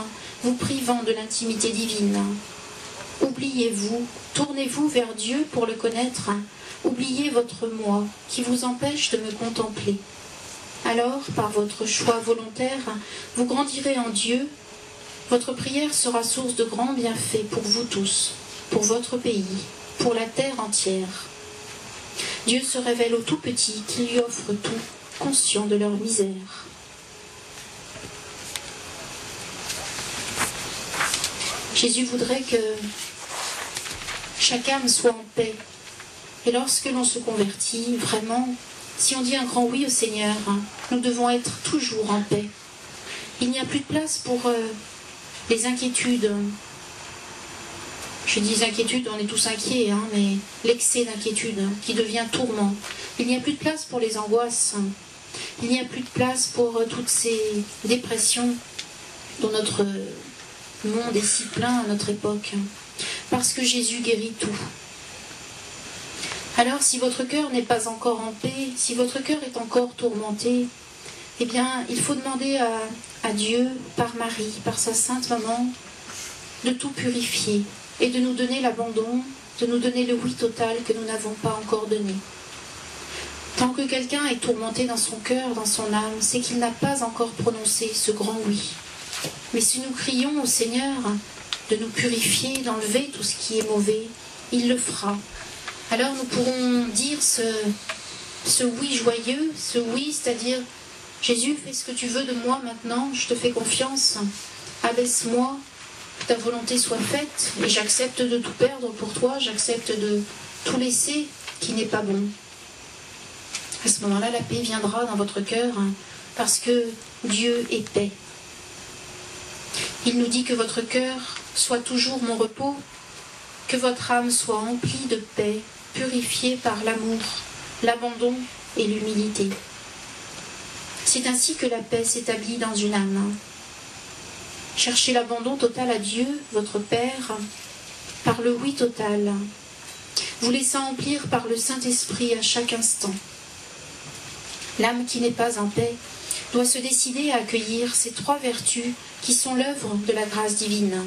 vous privant de l'intimité divine. Oubliez-vous, tournez-vous vers Dieu pour le connaître. Oubliez votre moi qui vous empêche de me contempler. Alors, par votre choix volontaire, vous grandirez en Dieu. Votre prière sera source de grands bienfaits pour vous tous, pour votre pays, pour la terre entière. Dieu se révèle aux tout petits qui lui offrent tout, conscients de leur misère. Jésus voudrait que chaque âme soit en paix. Et lorsque l'on se convertit, vraiment, si on dit un grand oui au Seigneur, nous devons être toujours en paix. Il n'y a plus de place pour les inquiétudes. Je dis inquiétude, on est tous inquiets, mais l'excès d'inquiétude qui devient tourment. Il n'y a plus de place pour les angoisses. Il n'y a plus de place pour toutes ces dépressions dont notre monde est si plein à notre époque. Parce que Jésus guérit tout. Alors, si votre cœur n'est pas encore en paix, si votre cœur est encore tourmenté, eh bien, il faut demander à Dieu, par Marie, par sa sainte maman, de tout purifier et de nous donner l'abandon, de nous donner le oui total que nous n'avons pas encore donné. Tant que quelqu'un est tourmenté dans son cœur, dans son âme, c'est qu'il n'a pas encore prononcé ce grand oui. Mais si nous crions au Seigneur de nous purifier, d'enlever tout ce qui est mauvais, il le fera. Alors nous pourrons dire ce oui joyeux, ce oui, c'est-à-dire « Jésus, fais ce que tu veux de moi maintenant, je te fais confiance, abaisse-moi, que ta volonté soit faite, et j'accepte de tout perdre pour toi, j'accepte de tout laisser qui n'est pas bon. » À ce moment-là, la paix viendra dans votre cœur, parce que Dieu est paix. Il nous dit que votre cœur soit toujours mon repos, que votre âme soit remplie de paix, purifiée par l'amour, l'abandon et l'humilité. C'est ainsi que la paix s'établit dans une âme. Cherchez l'abandon total à Dieu, votre Père, par le oui total, vous laissant emplir par le Saint-Esprit à chaque instant. L'âme qui n'est pas en paix doit se décider à accueillir ces 3 vertus qui sont l'œuvre de la grâce divine.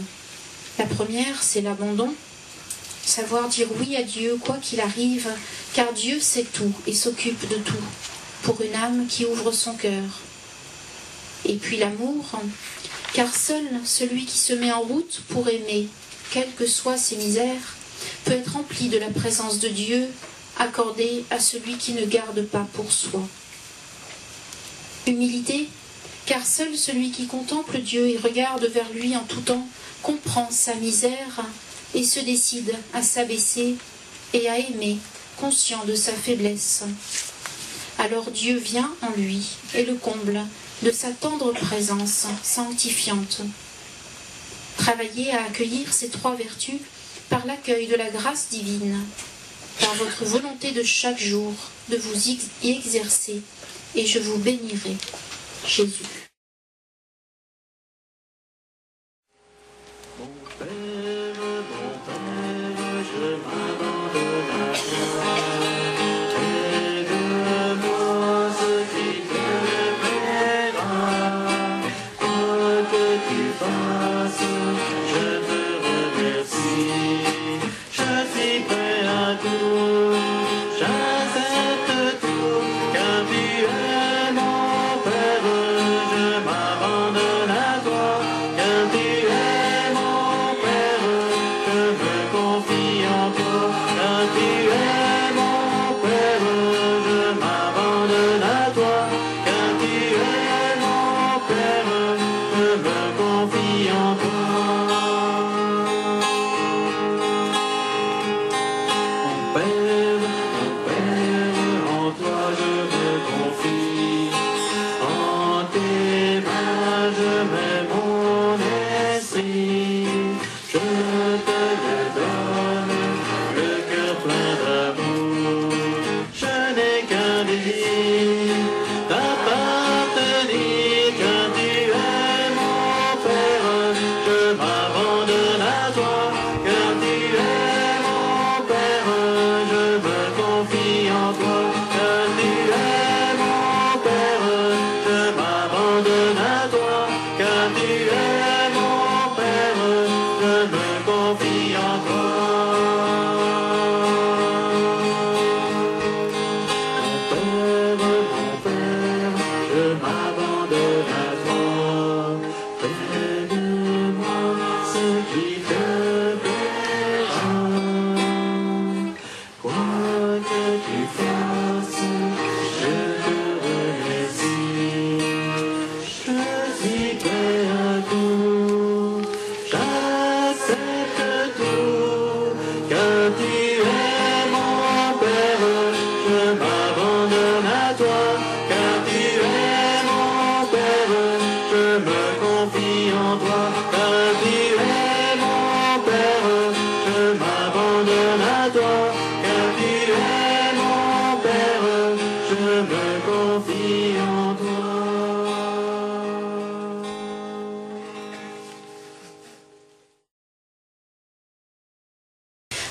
La première, c'est l'abandon, savoir dire oui à Dieu quoi qu'il arrive, car Dieu sait tout et s'occupe de tout, pour une âme qui ouvre son cœur. Et puis l'amour, car seul celui qui se met en route pour aimer, quelles que soient ses misères, peut être rempli de la présence de Dieu, accordée à celui qui ne garde pas pour soi. Humilité, car seul celui qui contemple Dieu et regarde vers lui en tout temps comprend sa misère et se décide à s'abaisser et à aimer, conscient de sa faiblesse. Alors Dieu vient en lui et le comble de sa tendre présence sanctifiante. Travaillez à accueillir ces 3 vertus par l'accueil de la grâce divine, par votre volonté de chaque jour de vous y exercer, et je vous bénirai, Jésus.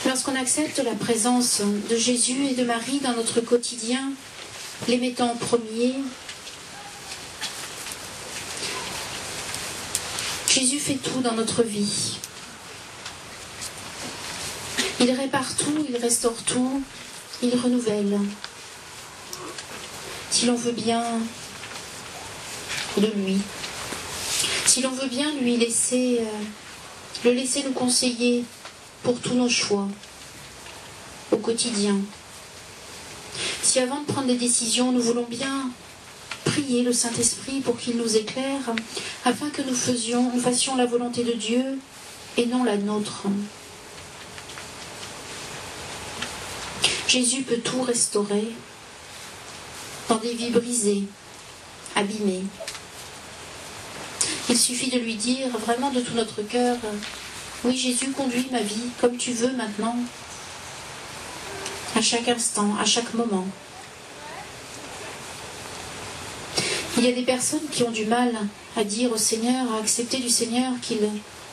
Lorsqu'on accepte la présence de Jésus et de Marie dans notre quotidien, les mettant en premier, Jésus fait tout dans notre vie. Il répare tout, il restaure tout, il renouvelle. Si l'on veut bien de lui, Si l'on veut bien lui laisser, le laisser nous conseiller pour tous nos choix au quotidien. Si avant de prendre des décisions, nous voulons bien prier le Saint-Esprit pour qu'il nous éclaire, afin que nous fassions la volonté de Dieu et non la nôtre. Jésus peut tout restaurer dans des vies brisées, abîmées. Il suffit de lui dire vraiment de tout notre cœur, oui Jésus, conduis ma vie comme tu veux maintenant, à chaque instant, à chaque moment. Il y a des personnes qui ont du mal à dire au Seigneur, à accepter du Seigneur qu'il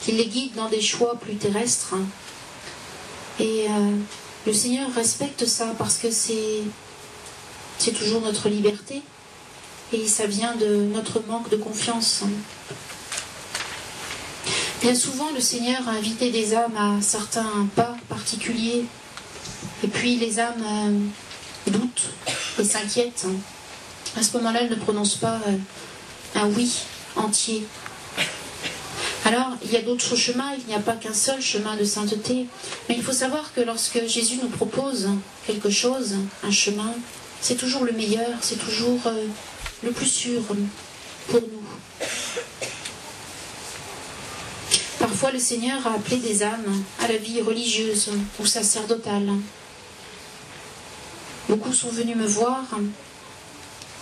les guide dans des choix plus terrestres. Et le Seigneur respecte ça parce que c'est toujours notre liberté et ça vient de notre manque de confiance. Bien souvent, le Seigneur a invité des âmes à certains pas particuliers et puis les âmes doutent et s'inquiètent. À ce moment-là, elles ne prononcent pas un oui entier. Alors, il y a d'autres chemins, il n'y a pas qu'un seul chemin de sainteté. Mais il faut savoir que lorsque Jésus nous propose quelque chose, un chemin, c'est toujours le meilleur, c'est toujours le plus sûr pour nous. Parfois, le Seigneur a appelé des âmes à la vie religieuse ou sacerdotale. Beaucoup sont venus me voir,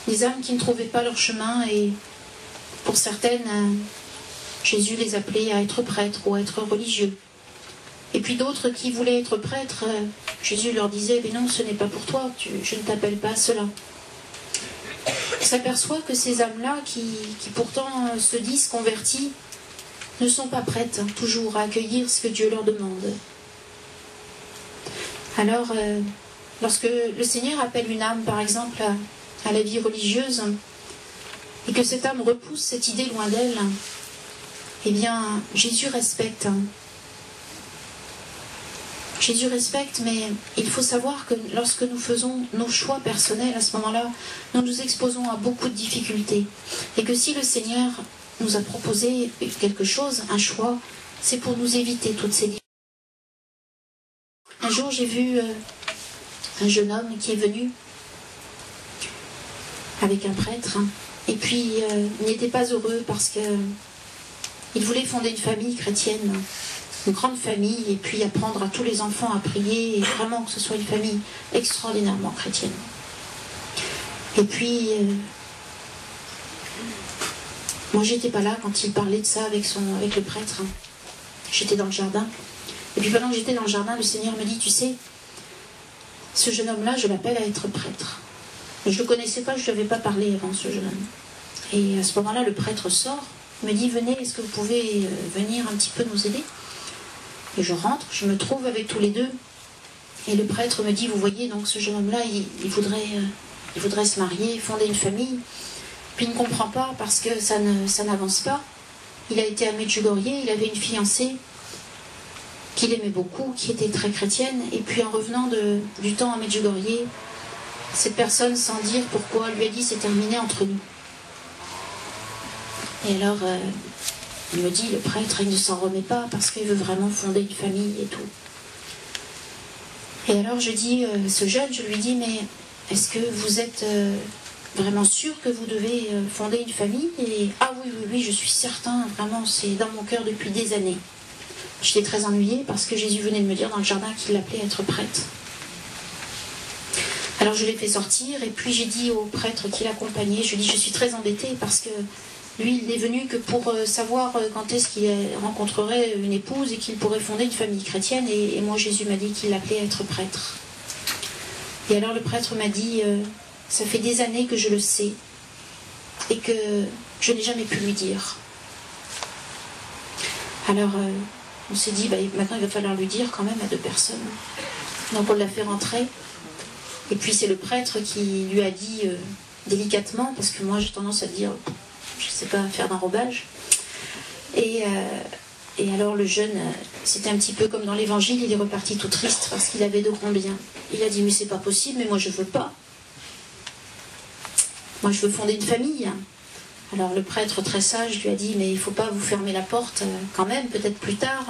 des âmes qui ne trouvaient pas leur chemin, et pour certaines, Jésus les appelait à être prêtres ou à être religieux. Et puis d'autres qui voulaient être prêtres, Jésus leur disait, mais non, ce n'est pas pour toi, je ne t'appelle pas à cela. On s'aperçoit que ces âmes-là, qui pourtant se disent converties, ne sont pas prêtes toujours à accueillir ce que Dieu leur demande. Alors, lorsque le Seigneur appelle une âme, par exemple, à la vie religieuse, et que cette âme repousse cette idée loin d'elle, eh bien, Jésus respecte. Jésus respecte, mais il faut savoir que lorsque nous faisons nos choix personnels, à ce moment-là, nous nous exposons à beaucoup de difficultés. Et que si le Seigneur nous a proposé quelque chose, un choix, c'est pour nous éviter toutes ces difficultés. Un jour, j'ai vu un jeune homme qui est venu avec un prêtre, et puis il n'était pas heureux parce que il voulait fonder une famille chrétienne, une grande famille, et puis apprendre à tous les enfants à prier, et vraiment que ce soit une famille extraordinairement chrétienne. Et puis, moi j'étais pas là quand il parlait de ça avec le prêtre. J'étais dans le jardin. Et puis pendant que j'étais dans le jardin, le Seigneur me dit, tu sais, ce jeune homme-là, je l'appelle à être prêtre. Mais je ne le connaissais pas, je ne lui avais pas parlé avant, ce jeune homme. Et à ce moment-là, le prêtre sort, me dit, venez, est-ce que vous pouvez venir un petit peu nous aider? Et je rentre, je me trouve avec tous les deux. Et le prêtre me dit, vous voyez, donc ce jeune homme-là, il voudrait se marier, fonder une famille. Puis il ne comprend pas parce que ça n'avance pas. Il a été à Medjugorje, il avait une fiancée qu'il aimait beaucoup, qui était très chrétienne. Et puis en revenant du temps à Medjugorje, cette personne, sans dire pourquoi, lui a dit, c'est terminé entre nous. Et alors, il me dit, le prêtre, il ne s'en remet pas parce qu'il veut vraiment fonder une famille et tout. Et alors je dis, ce jeune, je lui dis, mais est-ce que vous êtes vraiment sûr que vous devez fonder une famille? Et ah oui, je suis certain, vraiment, c'est dans mon cœur depuis des années. J'étais très ennuyée parce que Jésus venait de me dire dans le jardin qu'il l'appelait à être prêtre. Alors je l'ai fait sortir, et puis j'ai dit au prêtre qui l'accompagnait, je lui ai dit, je suis très embêtée parce que lui, il n'est venu que pour savoir quand est-ce qu'il rencontrerait une épouse et qu'il pourrait fonder une famille chrétienne. Et moi, Jésus m'a dit qu'il l'appelait à être prêtre. Et alors le prêtre m'a dit, ça fait des années que je le sais et que je n'ai jamais pu lui dire. Alors on s'est dit, maintenant il va falloir lui dire quand même à deux personnes. Donc on l'a fait rentrer. Et puis c'est le prêtre qui lui a dit délicatement, parce que moi j'ai tendance à dire, je ne sais pas faire d'enrobage. Et alors le jeune, c'était un petit peu comme dans l'évangile, il est reparti tout triste parce qu'il avait de grands biens. Il a dit, mais c'est pas possible, mais moi je veux pas. Moi je veux fonder une famille. Alors le prêtre très sage lui a dit, mais il ne faut pas vous fermer la porte quand même, peut-être plus tard,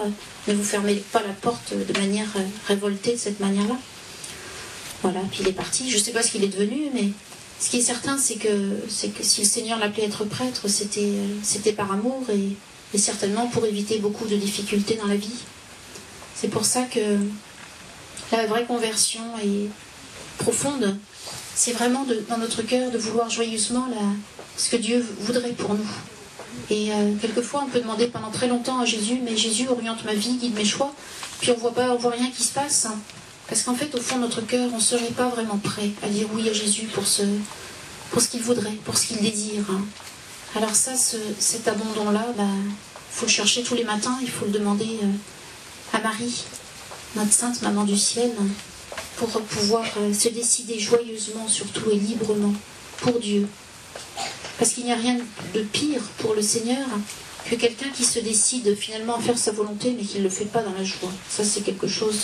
ne vous fermez pas la porte de manière révoltée de cette manière-là. Voilà, puis il est parti. Je ne sais pas ce qu'il est devenu, mais ce qui est certain, c'est que si le Seigneur l'appelait être prêtre, c'était par amour et certainement pour éviter beaucoup de difficultés dans la vie. C'est pour ça que la vraie conversion est profonde. C'est vraiment dans notre cœur de vouloir joyeusement ce que Dieu voudrait pour nous. Et quelquefois, on peut demander pendant très longtemps à Jésus, mais Jésus oriente ma vie, guide mes choix, puis on voit rien qui se passe. Parce qu'en fait, au fond de notre cœur, on ne serait pas vraiment prêt à dire oui à Jésus pour ce qu'il voudrait, pour ce qu'il désire. Alors ça, cet abandon-là, faut le chercher tous les matins, il faut le demander à Marie, notre sainte maman du ciel, pour pouvoir se décider joyeusement, surtout et librement, pour Dieu. Parce qu'il n'y a rien de pire pour le Seigneur que quelqu'un qui se décide finalement à faire sa volonté, mais qui ne le fait pas dans la joie. Ça, c'est quelque chose...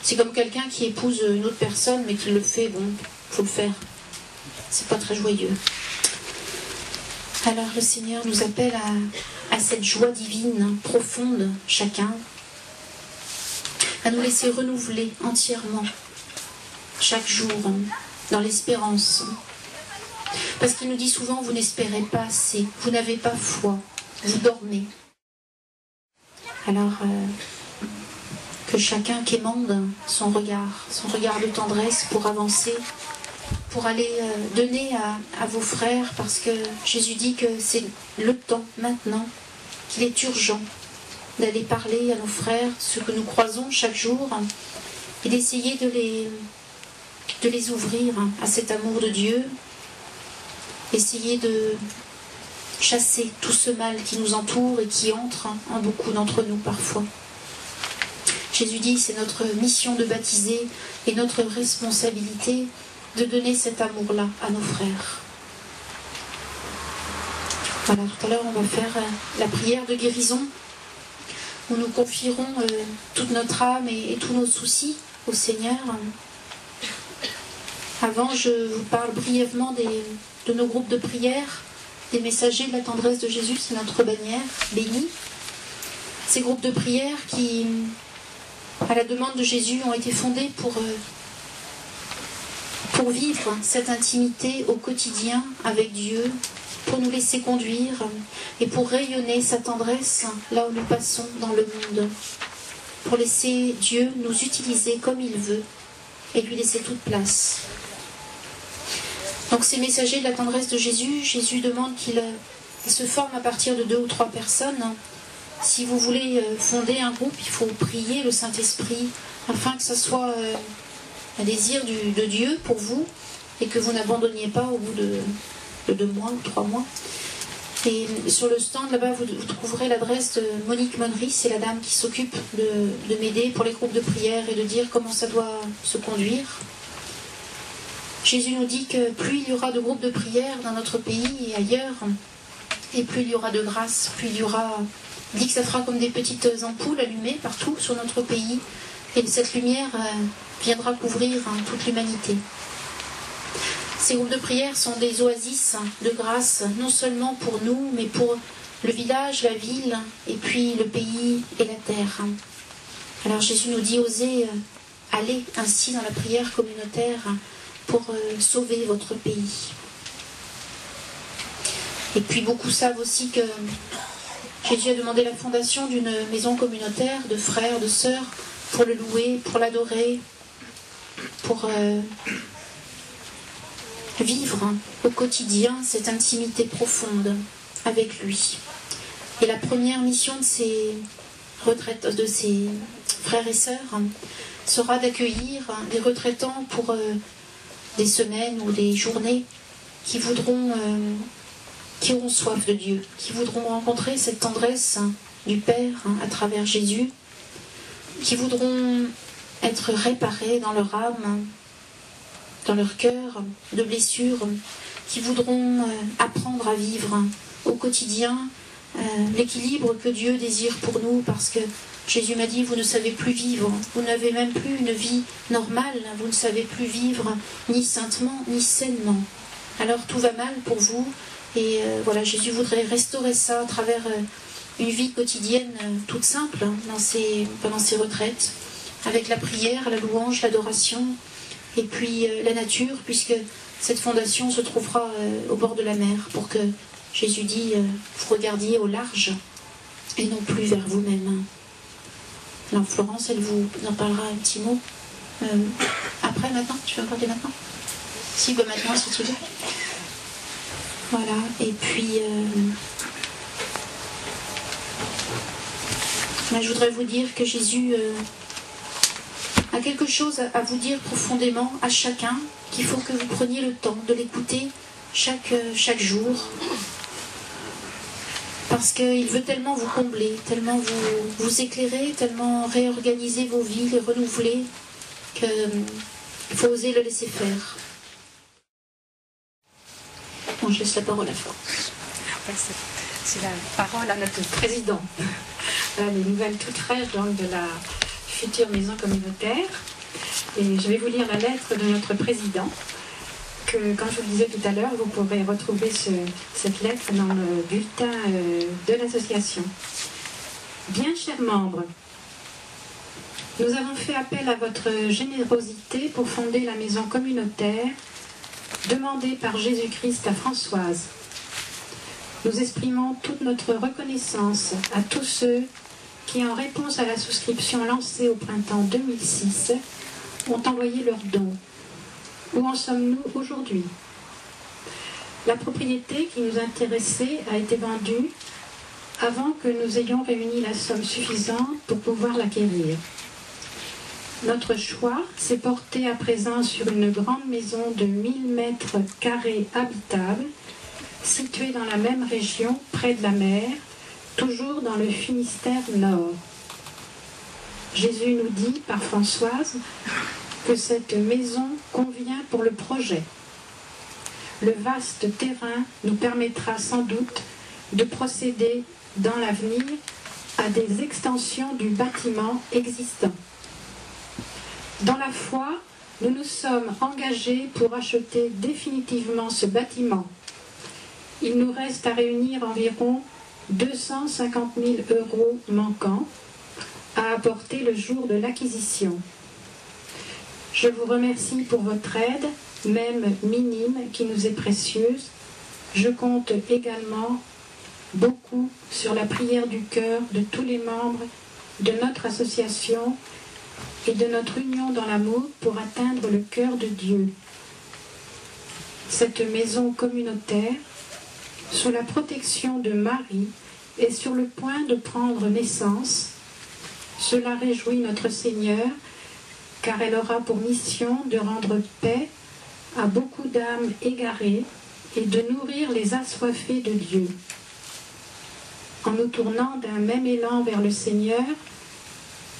C'est comme quelqu'un qui épouse une autre personne, mais qui le fait, bon, il faut le faire. C'est pas très joyeux. Alors le Seigneur nous appelle à cette joie divine, profonde, chacun, à nous laisser renouveler entièrement, chaque jour, dans l'espérance. Parce qu'il nous dit souvent, vous n'espérez pas assez, vous n'avez pas foi, vous dormez. Alors, que chacun quémande son regard de tendresse pour avancer, pour aller donner à vos frères, parce que Jésus dit que c'est le temps maintenant, qu'il est urgent d'aller parler à nos frères, ceux que nous croisons chaque jour, et d'essayer de les ouvrir à cet amour de Dieu, essayer de chasser tout ce mal qui nous entoure et qui entre en beaucoup d'entre nous parfois. Jésus dit, c'est notre mission de baptiser et notre responsabilité de donner cet amour-là à nos frères. Voilà, tout à l'heure, on va faire la prière de guérison, où nous confierons toute notre âme et tous nos soucis au Seigneur. Avant, je vous parle brièvement de nos groupes de prière, des messagers de la tendresse de Jésus, c'est notre bannière bénie. Ces groupes de prière qui, à la demande de Jésus, ont été fondés pour vivre cette intimité au quotidien avec Dieu, pour nous laisser conduire et pour rayonner sa tendresse là où nous passons dans le monde, pour laisser Dieu nous utiliser comme il veut et lui laisser toute place. Donc ces messagers de la tendresse de Jésus, Jésus demande qu'ils se forment à partir de 2 ou 3 personnes. Si vous voulez fonder un groupe, il faut prier le Saint-Esprit afin que ce soit un désir de Dieu pour vous et que vous n'abandonniez pas au bout de 2 mois ou 3 mois. Et sur le stand là-bas, vous trouverez l'adresse de Monique Monnery, c'est la dame qui s'occupe de m'aider pour les groupes de prière et de dire comment ça doit se conduire. Jésus nous dit que plus il y aura de groupes de prière dans notre pays et ailleurs, et plus il y aura de grâce, plus il y aura... Il dit que ça fera comme des petites ampoules allumées partout sur notre pays, et cette lumière viendra couvrir toute l'humanité. Ces groupes de prière sont des oasis de grâce, non seulement pour nous, mais pour le village, la ville, et puis le pays et la terre. Alors Jésus nous dit, osez aller ainsi dans la prière communautaire pour sauver votre pays. Et puis beaucoup savent aussi que Jésus a demandé la fondation d'une maison communautaire de frères, de sœurs, pour le louer, pour l'adorer, pour vivre au quotidien cette intimité profonde avec lui. Et la première mission de ces frères et sœurs sera d'accueillir des retraitants pour des semaines ou des journées qui auront soif de Dieu, qui voudront rencontrer cette tendresse du Père à travers Jésus, qui voudront être réparés dans leur âme, dans leur cœur de blessures, qui voudront apprendre à vivre au quotidien l'équilibre que Dieu désire pour nous, parce que Jésus m'a dit, vous ne savez plus vivre, vous n'avez même plus une vie normale, vous ne savez plus vivre ni saintement, ni sainement. Alors tout va mal pour vous, Et voilà, Jésus voudrait restaurer ça à travers une vie quotidienne toute simple hein, pendant ces retraites, avec la prière, la louange, l'adoration, et puis la nature, puisque cette fondation se trouvera au bord de la mer, pour que Jésus dit, vous regardiez au large, et non plus vers vous-même. Alors Florence, elle vous en parlera un petit mot. Après, maintenant, tu veux en parler maintenant? Si, bah maintenant, si tu veux. Voilà, et puis... je voudrais vous dire que Jésus a quelque chose à vous dire profondément à chacun, qu'il faut que vous preniez le temps de l'écouter chaque jour. Parce qu'il veut tellement vous combler, tellement vous éclairer, tellement réorganiser vos vies, les renouveler, qu'il faut oser le laisser faire. Bon, je laisse la parole à Florence. C'est la parole à notre président. Les nouvelles toutes fraîches donc, de la future maison communautaire. Et je vais vous lire la lettre de notre président, que, comme je vous le disais tout à l'heure, vous pourrez retrouver cette lettre dans le bulletin de l'association. Bien chers membres, nous avons fait appel à votre générosité pour fonder la maison communautaire demandée par Jésus-Christ à Françoise. Nous exprimons toute notre reconnaissance à tous ceux qui, en réponse à la souscription lancée au printemps 2006, ont envoyé leurs dons. Où en sommes-nous aujourd'hui? La propriété qui nous intéressait a été vendue avant que nous ayons réuni la somme suffisante pour pouvoir l'acquérir. Notre choix s'est porté à présent sur une grande maison de 1000 mètres carrés habitables, située dans la même région, près de la mer, toujours dans le Finistère Nord. Jésus nous dit, par Françoise, que cette maison convient pour le projet. Le vaste terrain nous permettra sans doute de procéder dans l'avenir à des extensions du bâtiment existant. Dans la foi, nous nous sommes engagés pour acheter définitivement ce bâtiment. Il nous reste à réunir environ 250 000 € manquants à apporter le jour de l'acquisition. Je vous remercie pour votre aide, même minime, qui nous est précieuse. Je compte également beaucoup sur la prière du cœur de tous les membres de notre association et de notre union dans l'amour pour atteindre le cœur de Dieu. Cette maison communautaire, sous la protection de Marie, est sur le point de prendre naissance. Cela réjouit notre Seigneur, car elle aura pour mission de rendre paix à beaucoup d'âmes égarées et de nourrir les assoiffés de Dieu. En nous tournant d'un même élan vers le Seigneur,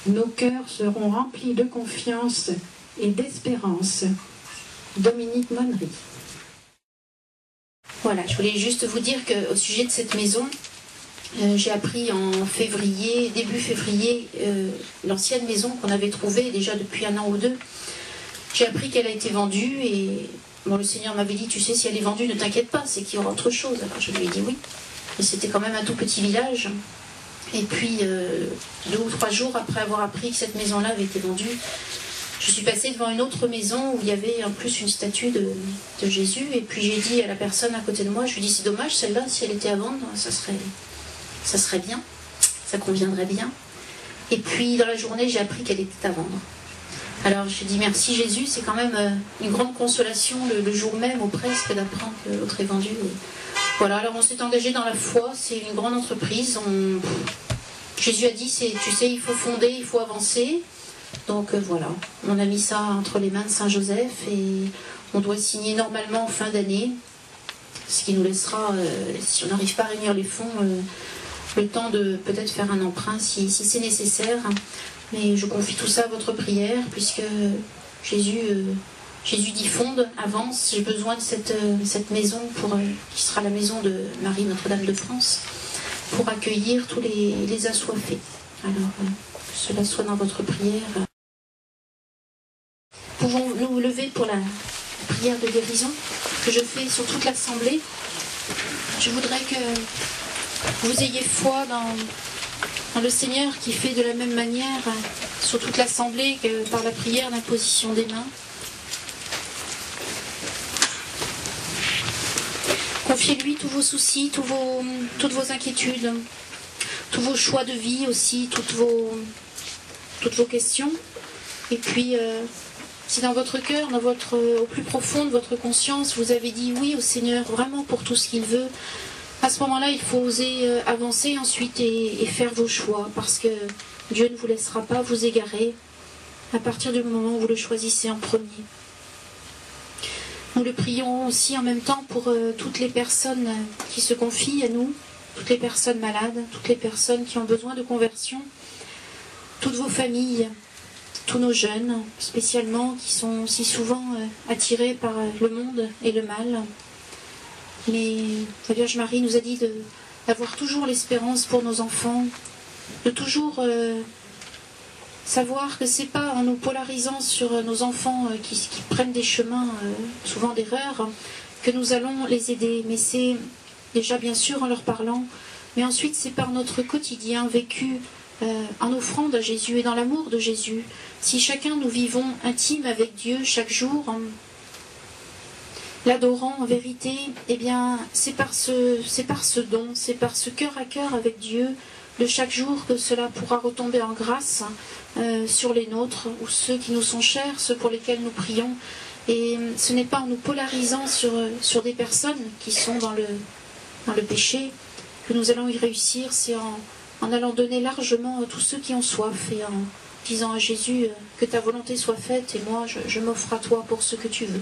nos cœurs seront remplis de confiance et d'espérance. Dominique Monnery. Voilà, je voulais juste vous dire qu'au sujet de cette maison, j'ai appris en février, début février, l'ancienne maison qu'on avait trouvée déjà depuis 1 an ou 2. J'ai appris qu'elle a été vendue et bon, le Seigneur m'avait dit, tu sais, si elle est vendue, ne t'inquiète pas, c'est qu'il y aura autre chose. Alors je lui ai dit oui. Mais c'était quand même un tout petit village. Et puis, 2 ou 3 jours après avoir appris que cette maison-là avait été vendue, je suis passée devant une autre maison où il y avait en plus une statue de Jésus. Et puis j'ai dit à la personne à côté de moi, je lui ai dit, c'est dommage, celle-là, si elle était à vendre, ça serait bien, ça conviendrait bien. Et puis dans la journée, j'ai appris qu'elle était à vendre. Alors j'ai dit, merci Jésus, c'est quand même une grande consolation le jour même ou presque d'apprendre que l'autre est vendu. Voilà, alors on s'est engagé dans la foi, c'est une grande entreprise. Jésus a dit, tu sais, il faut fonder, il faut avancer. Donc voilà, on a mis ça entre les mains de Saint-Joseph et on doit signer normalement en fin d'année, ce qui nous laissera, si on n'arrive pas à réunir les fonds, le temps de peut-être faire un emprunt si c'est nécessaire. Mais je confie tout ça à votre prière, puisque Jésus dit fonde, avance, j'ai besoin de cette maison qui sera la maison de Marie Notre-Dame de France, pour accueillir tous les assoiffés. Alors, que cela soit dans votre prière. Pouvons-nous lever pour la prière de guérison que je fais sur toute l'Assemblée, Je voudrais que vous ayez foi dans le Seigneur qui fait de la même manière sur toute l'assemblée que par la prière d'imposition des mains. Confiez-lui tous vos soucis, toutes vos inquiétudes, tous vos choix de vie aussi, toutes vos questions. Et puis, si dans votre cœur, au plus profond de votre conscience, vous avez dit oui au Seigneur, vraiment pour tout ce qu'il veut, à ce moment-là, il faut oser avancer ensuite et faire vos choix, parce que Dieu ne vous laissera pas vous égarer à partir du moment où vous le choisissez en premier. Nous le prions aussi en même temps pour toutes les personnes qui se confient à nous, toutes les personnes malades, toutes les personnes qui ont besoin de conversion, toutes vos familles, tous nos jeunes, spécialement, qui sont si souvent attirés par le monde et le mal. Mais la Vierge Marie nous a dit d'avoir toujours l'espérance pour nos enfants, de toujours savoir que c'est pas en nous polarisant sur nos enfants qui prennent des chemins souvent d'erreur que nous allons les aider. Mais c'est déjà bien sûr en leur parlant, mais ensuite c'est par notre quotidien vécu en offrande à Jésus et dans l'amour de Jésus. Si chacun nous vivons intime avec Dieu chaque jour, l'adorant en vérité, eh bien c'est par ce don, c'est par ce cœur à cœur avec Dieu de chaque jour que cela pourra retomber en grâce sur les nôtres ou ceux qui nous sont chers, ceux pour lesquels nous prions. Et ce n'est pas en nous polarisant sur des personnes qui sont dans le péché que nous allons y réussir, c'est en allant donner largement à tous ceux qui ont soif et en disant à Jésus que ta volonté soit faite et moi je m'offre à toi pour ce que tu veux.